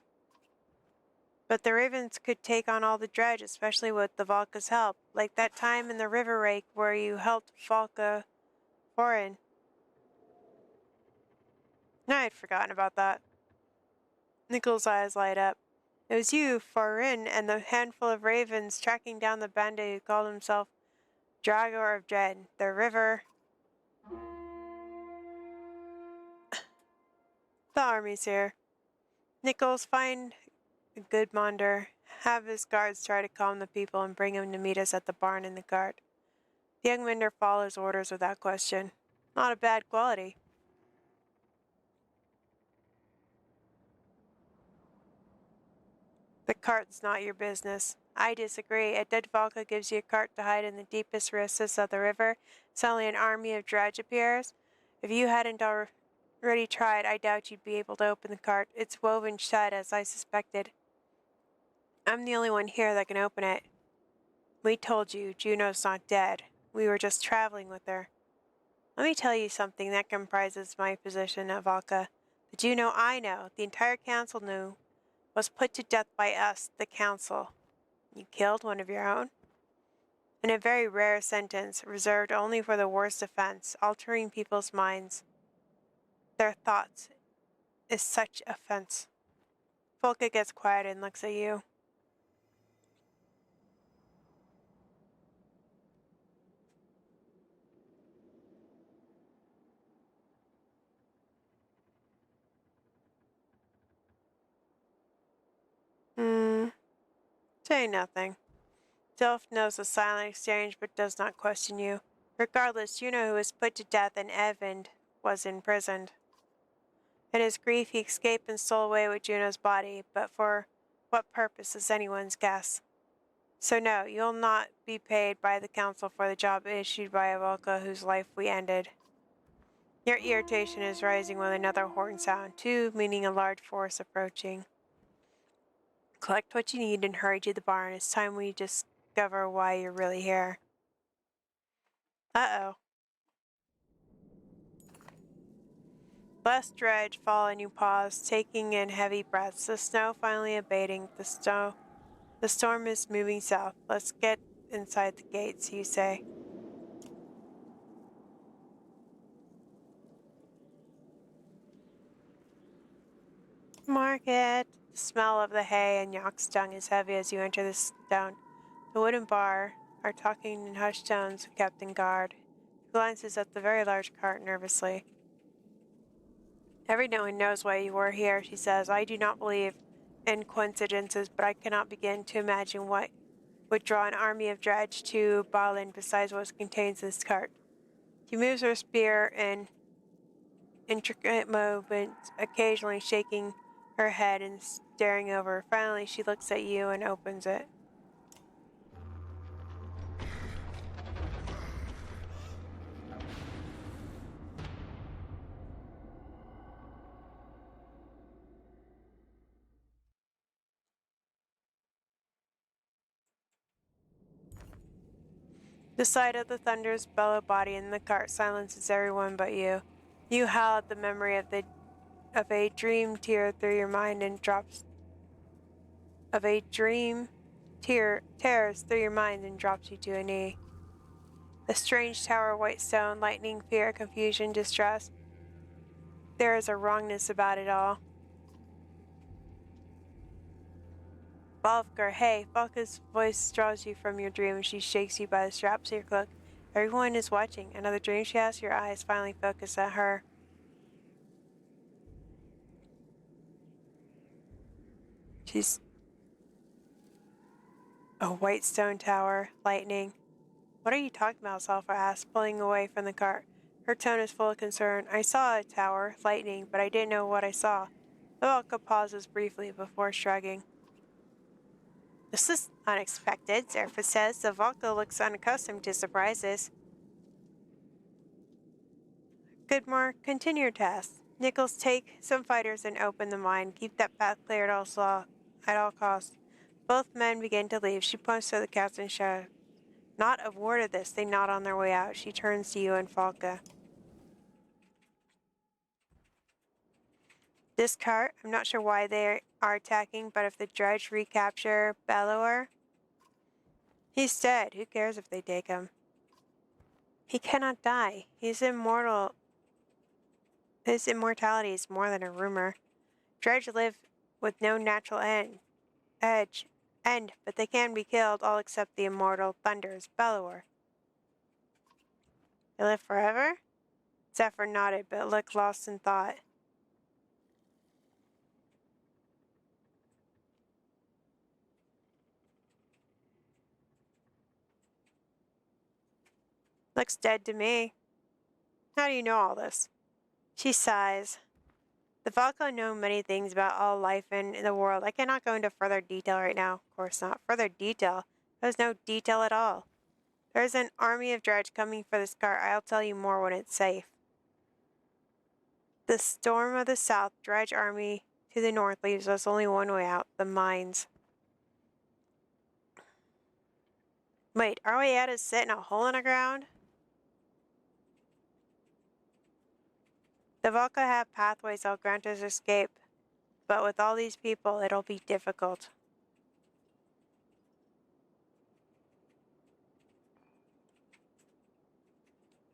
But the ravens could take on all the dredge, especially with the Valka's help. Like that time in the river rake where you helped Valka Forin. I had forgotten about that. Nichols' eyes light up. It was you, Forin, and the handful of ravens tracking down the bandit who called himself Dragor of Dread. The river... The army's here. Nichols, find Goodmonder. Have his guards try to calm the people and bring him to meet us at the barn in the guard. The young mender follows orders without question. Not a bad quality. The cart's not your business. I disagree. A dead Valka gives you a cart to hide in the deepest recesses of the river. Suddenly an army of dredge appears. If you hadn't already tried, I doubt you'd be able to open the cart. It's woven shut, as I suspected. I'm the only one here that can open it. We told you, Juno's not dead. We were just traveling with her. Let me tell you something that comprises my position at Valka. The Juno I know, the entire council knew, was put to death by us, the council. You killed one of your own? In a very rare sentence, reserved only for the worst offense, altering people's minds, their thoughts, is such offense. Volka gets quiet and looks at you. Say nothing. Delph knows the silent exchange but does not question you. Regardless, you know who was put to death and Evand was imprisoned. In his grief, he escaped and stole away with Juno's body, but for what purpose is anyone's guess. So no, you'll not be paid by the council for the job issued by Avalka whose life we ended. Your irritation is rising with another horn sound, too, meaning a large force approaching. Collect what you need and hurry to the barn. It's time we discover why you're really here. Uh-oh. Less dredge fall and you pause, taking in heavy breaths. The snow finally abating. The storm is moving south. Let's get inside the gates, you say. Market. The smell of the hay and yak's dung is heavy as you enter the stone. The wooden bar are talking in hushed tones with Captain Guard, who glances at the very large cart nervously. Everyone knows why you were here, she says. I do not believe in coincidences, but I cannot begin to imagine what would draw an army of dredge to Balin besides what contains this cart. She moves her spear in intricate movements, occasionally shaking her head and staring over. Finally, she looks at you and opens it. The sight of the thunder's bellow body in the cart silences everyone but you. You howl at the memory of a dream tear through your mind and drops of a dream tears through your mind and drops you to a knee. The strange tower of white stone, lightning, fear, confusion, distress. There is a wrongness about it all. Balfgar, hey! Falka's voice draws you from your dream and she shakes you by the straps of your cloak. Everyone is watching. Another dream, she asks. Your eyes finally focus at her. She's a white stone tower, lightning. What are you talking about? Salfa asks, pulling away from the cart. Her tone is full of concern. I saw a tower, lightning, but I didn't know what I saw. Valka pauses briefly before shrugging. This is unexpected, Zerfa says. Zavalka looks unaccustomed to surprises. Goodmore, continue your task. Nichols, take some fighters and open the mine. Keep that path clear at all costs. Both men begin to leave. She points to the captain shadow. Not a word of this. They nod on their way out. She turns to you and Falka. This cart, I'm not sure why they are attacking, but if the dredge recapture Bellower, he's dead. Who cares if they take him? He cannot die. He's immortal. His immortality is more than a rumor. Dredge live with no natural end, but they can be killed, all except the immortal Thunder's Bellower. They live forever? Zephyr nodded, but looked lost in thought. Looks dead to me. How do you know all this? She sighs. The Valka know many things about all life in the world. I cannot go into further detail right now. Of course not. Further detail? There's no detail at all. There's an army of dredge coming for this cart. I'll tell you more when it's safe. The storm of the south, dredge army to the north leaves us only one way out, the mines. Wait, our way out is set in a hole in the ground? The Valka have pathways that'll grant us escape, but with all these people, it'll be difficult.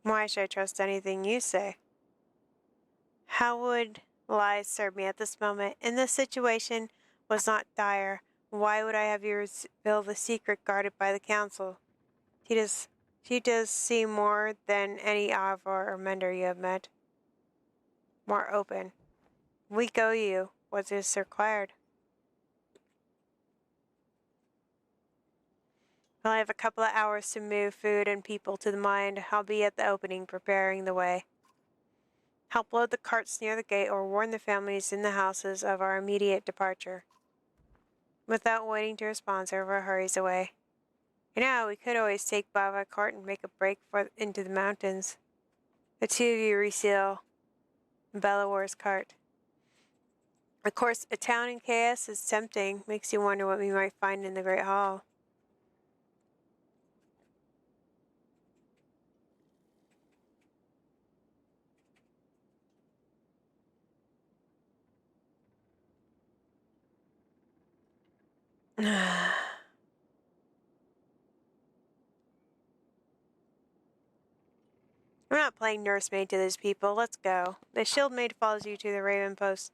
Why should I trust anything you say? How would lies serve me at this moment? In this situation, was not dire. Why would I have you reveal the secret guarded by the council? She does seem more than any Avor or Mender you have met. More open. We go you. What is required? Well, I have a couple of hours to move food and people to the mine. I'll be at the opening, preparing the way. Help load the carts near the gate or warn the families in the houses of our immediate departure. Without waiting to respond, Servo hurries away. You know, we could always take Bava cart and make a break into the mountains. The two of you reseal Bellawar's cart. Of course, a town in chaos is tempting. Makes you wonder what we might find in the Great Hall. We're not playing nursemaid to these people. Let's go. The shield maid follows you to the Raven Post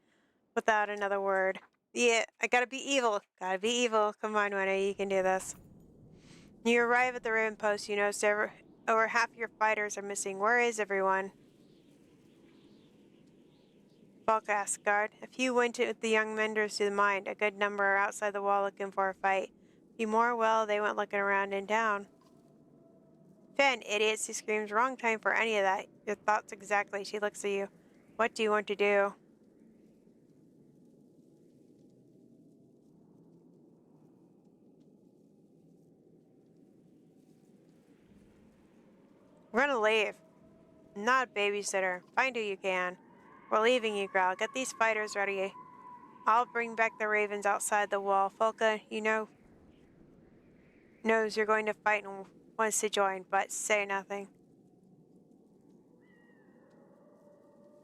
without another word. Yeah, I gotta be evil. Gotta be evil. Come on, Winnie, you can do this. You arrive at the Raven Post. You notice over half your fighters are missing. Where is everyone? Bulk asks guard. A few went with the young menders to the mine. A good number are outside the wall looking for a fight. A few more, well, they went looking around in town. Finn, idiots, he screams. Wrong time for any of that. Your thoughts exactly. She looks at you. What do you want to do? We're gonna leave. I'm not a babysitter. Find who you can. We're leaving, you growl. Get these fighters ready. I'll bring back the ravens outside the wall. Folka, knows you're going to fight and wants to join, but say nothing.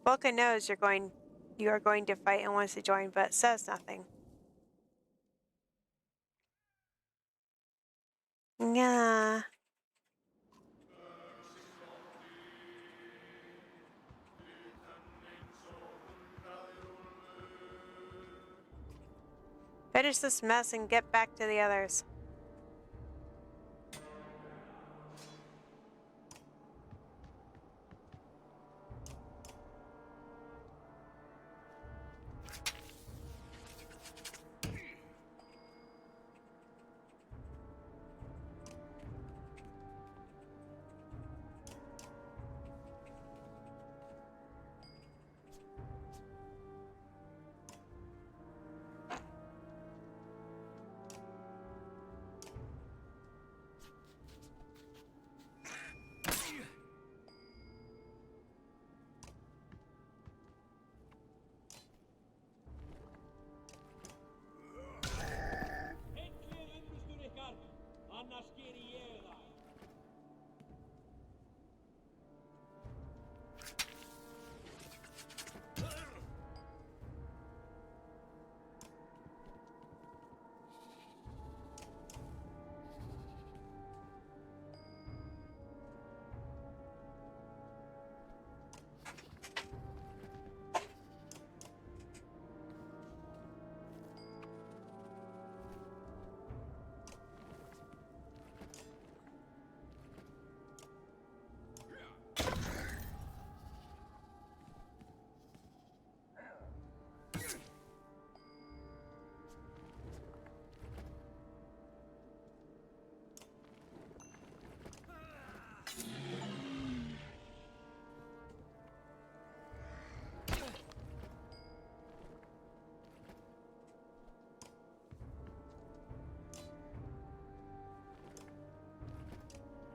Folka knows you are going to fight and wants to join, but says nothing. Yeah. Finish this mess and get back to the others.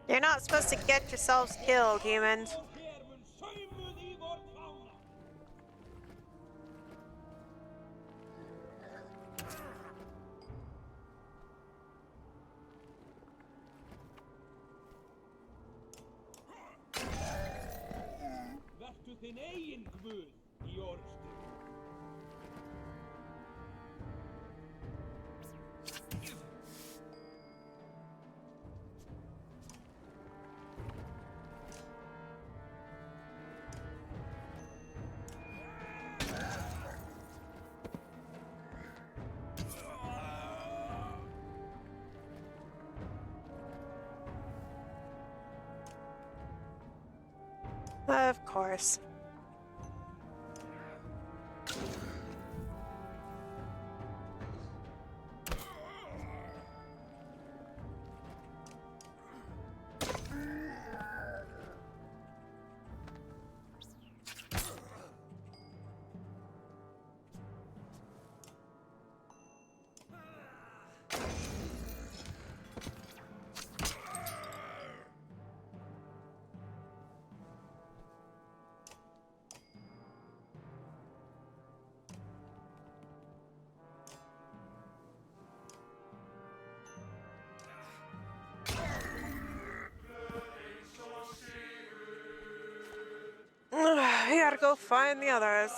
You're not supposed to get yourselves killed, humans. Vertu þinn eigin guð í orðstíð. Of course. We gotta go find the others.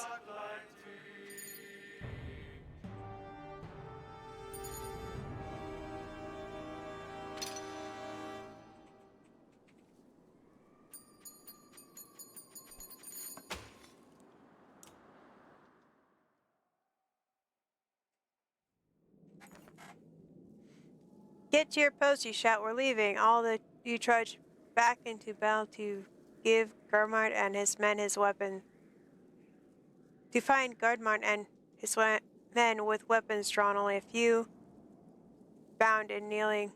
Get to your post, you shout. We're leaving. All the you trudge back into battle to give Gardmart and his men his weapon. To find Gardmart and his men with weapons drawn, only a few bound and kneeling.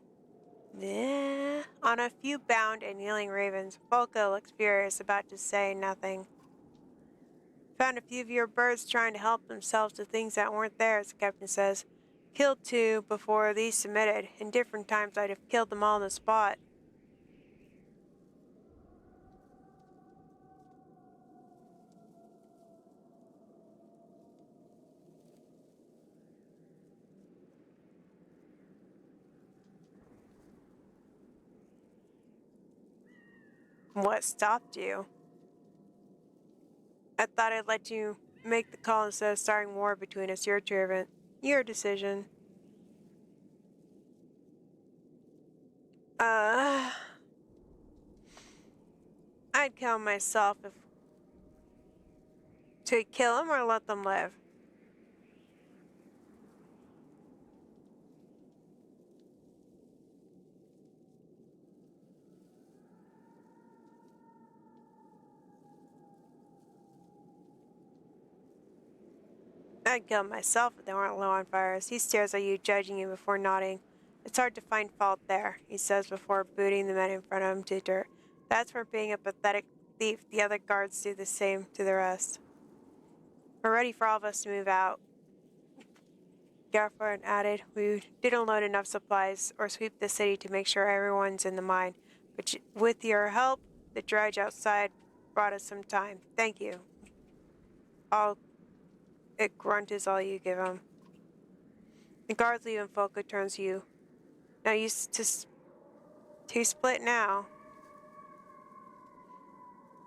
On a few bound and kneeling ravens. Volka looks furious, about to say nothing. Found a few of your birds trying to help themselves to things that weren't theirs, the captain says. Killed 2 before these submitted. In different times I'd have killed them all on the spot. What stopped you? I thought I'd let you make the call instead of starting war between us. Your decision. I'd kill myself if to kill them or let them live. I'd kill myself if they weren't low on fires. He stares at you, judging you before nodding. It's hard to find fault there, he says before booting the men in front of him to dirt. That's for being a pathetic thief. The other guards do the same to the rest. We're ready for all of us to move out. Garford added, we didn't load enough supplies or sweep the city to make sure everyone's in the mine. But with your help, the dredge outside brought us some time. Thank you. A grunt is all you give him. The guards leave and Volka turns to you. Now you to split now.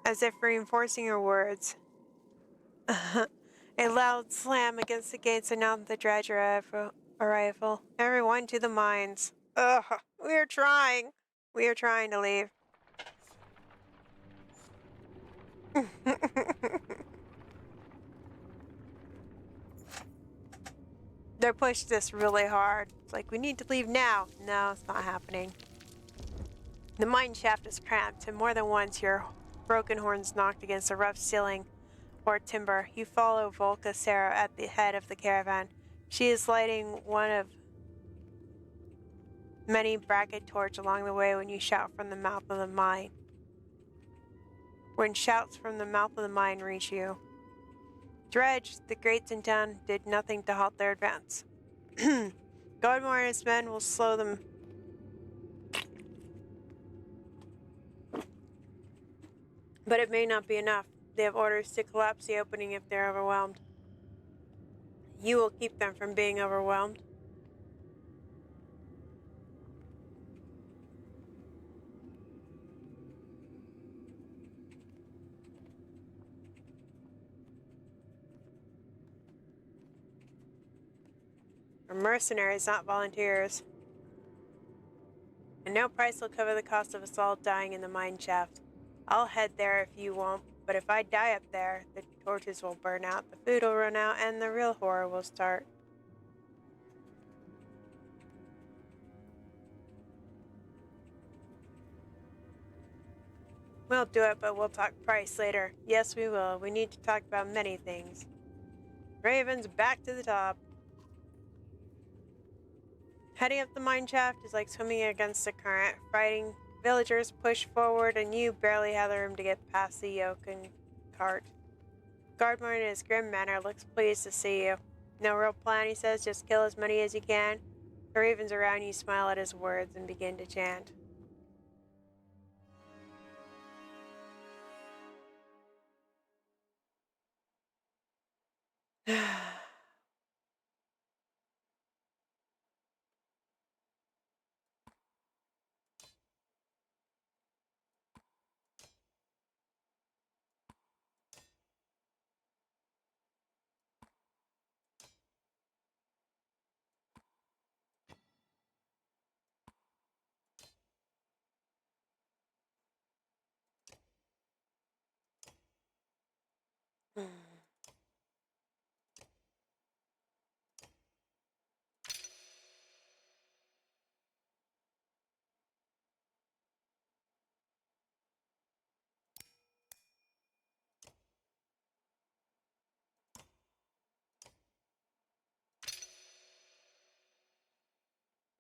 As if reinforcing her words. A loud slam against the gates announced the dredge arrival. Everyone to the mines. Ugh, we are trying. We are trying to leave. They pushed this really hard. It's like, we need to leave now. No, it's not happening. The mine shaft is cramped, and more than once your broken horns knocked against the rough ceiling or timber. You follow Volka Sarah at the head of the caravan. She is lighting one of many bracket torch along the way when you shout from the mouth of the mine. When shouts from the mouth of the mine reach you. Dredge, the grates in town, did nothing to halt their advance. Godmore and his men will slow them. But it may not be enough. They have orders to collapse the opening if they're overwhelmed. You will keep them from being overwhelmed. We're mercenaries, not volunteers. And no price will cover the cost of us all dying in the mine shaft. I'll head there if you won't, but if I die up there, the torches will burn out, the food will run out, and the real horror will start. We'll do it, but we'll talk price later. Yes, we will. We need to talk about many things. Ravens back to the top. Heading up the mine shaft is like swimming against the current. Fighting villagers push forward, and you barely have the room to get past the yoke and cart. Guardmore in his grim manner looks pleased to see you. No real plan, he says, just kill as many as you can. The ravens around you smile at his words and begin to chant.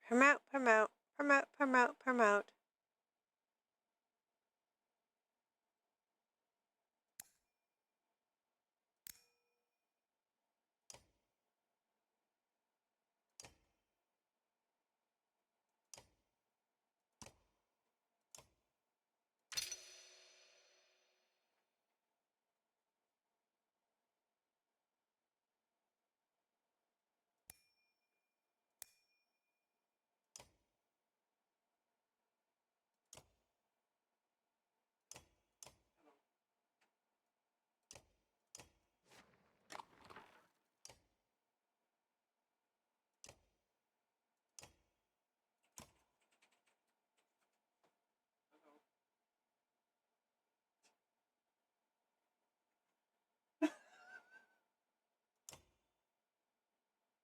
Promote, promote, promote, promote, promote.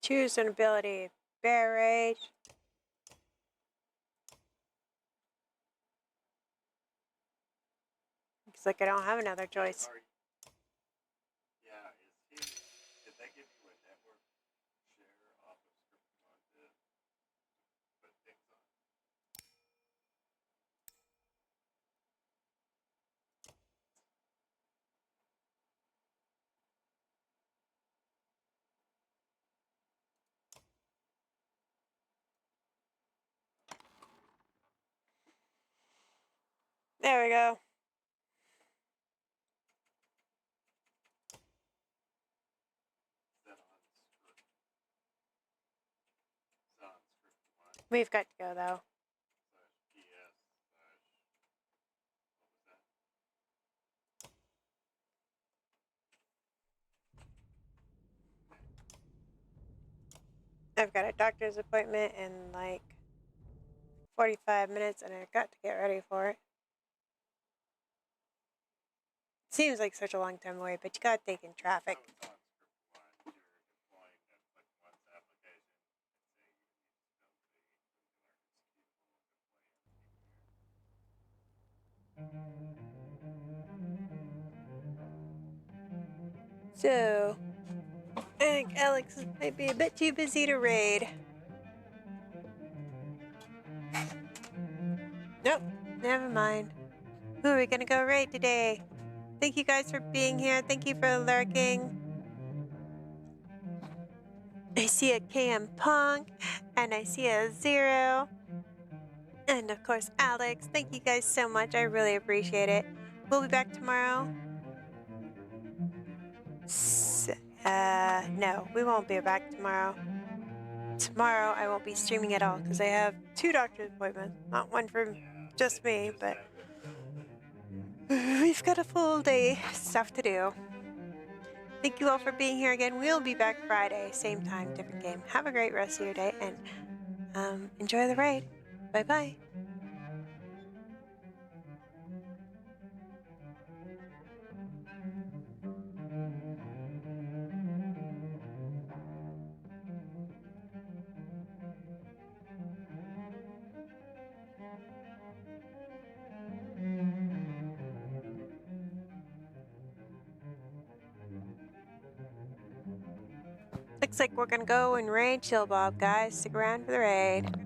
Choose an ability. Bear Rage. Looks like I don't have another choice. Yeah, did they give you a network share off of Scriptmon to put things on? There we go. Is that on Script? Is that on Scriptmon We've got to go, though. /PS/ what was that? I've got a doctor's appointment in like 45 minutes, and I've got to get ready for it. Seems like such a long time away, but you gotta take in traffic. That was on Scriptmon. You're deploying a ClickOnce application. So, I think Alex might be a bit too busy to raid. Nope, never mind. Who are we gonna go raid today? Thank you guys for being here. Thank you for lurking. I see a KM Punk, and I see a Zero, and of course Alex. Thank you guys so much. I really appreciate it. We'll be back tomorrow. No, we won't be back tomorrow. Tomorrow I won't be streaming at all because I have 2 doctor's appointments. Not one for just me, but we've got a full day stuff to do. Thank you all for being here again. We'll be back Friday, same time, different game. Have a great rest of your day and enjoy the raid. Bye bye. Looks like we're gonna go and raid Chillbob, guys. Stick around for the raid.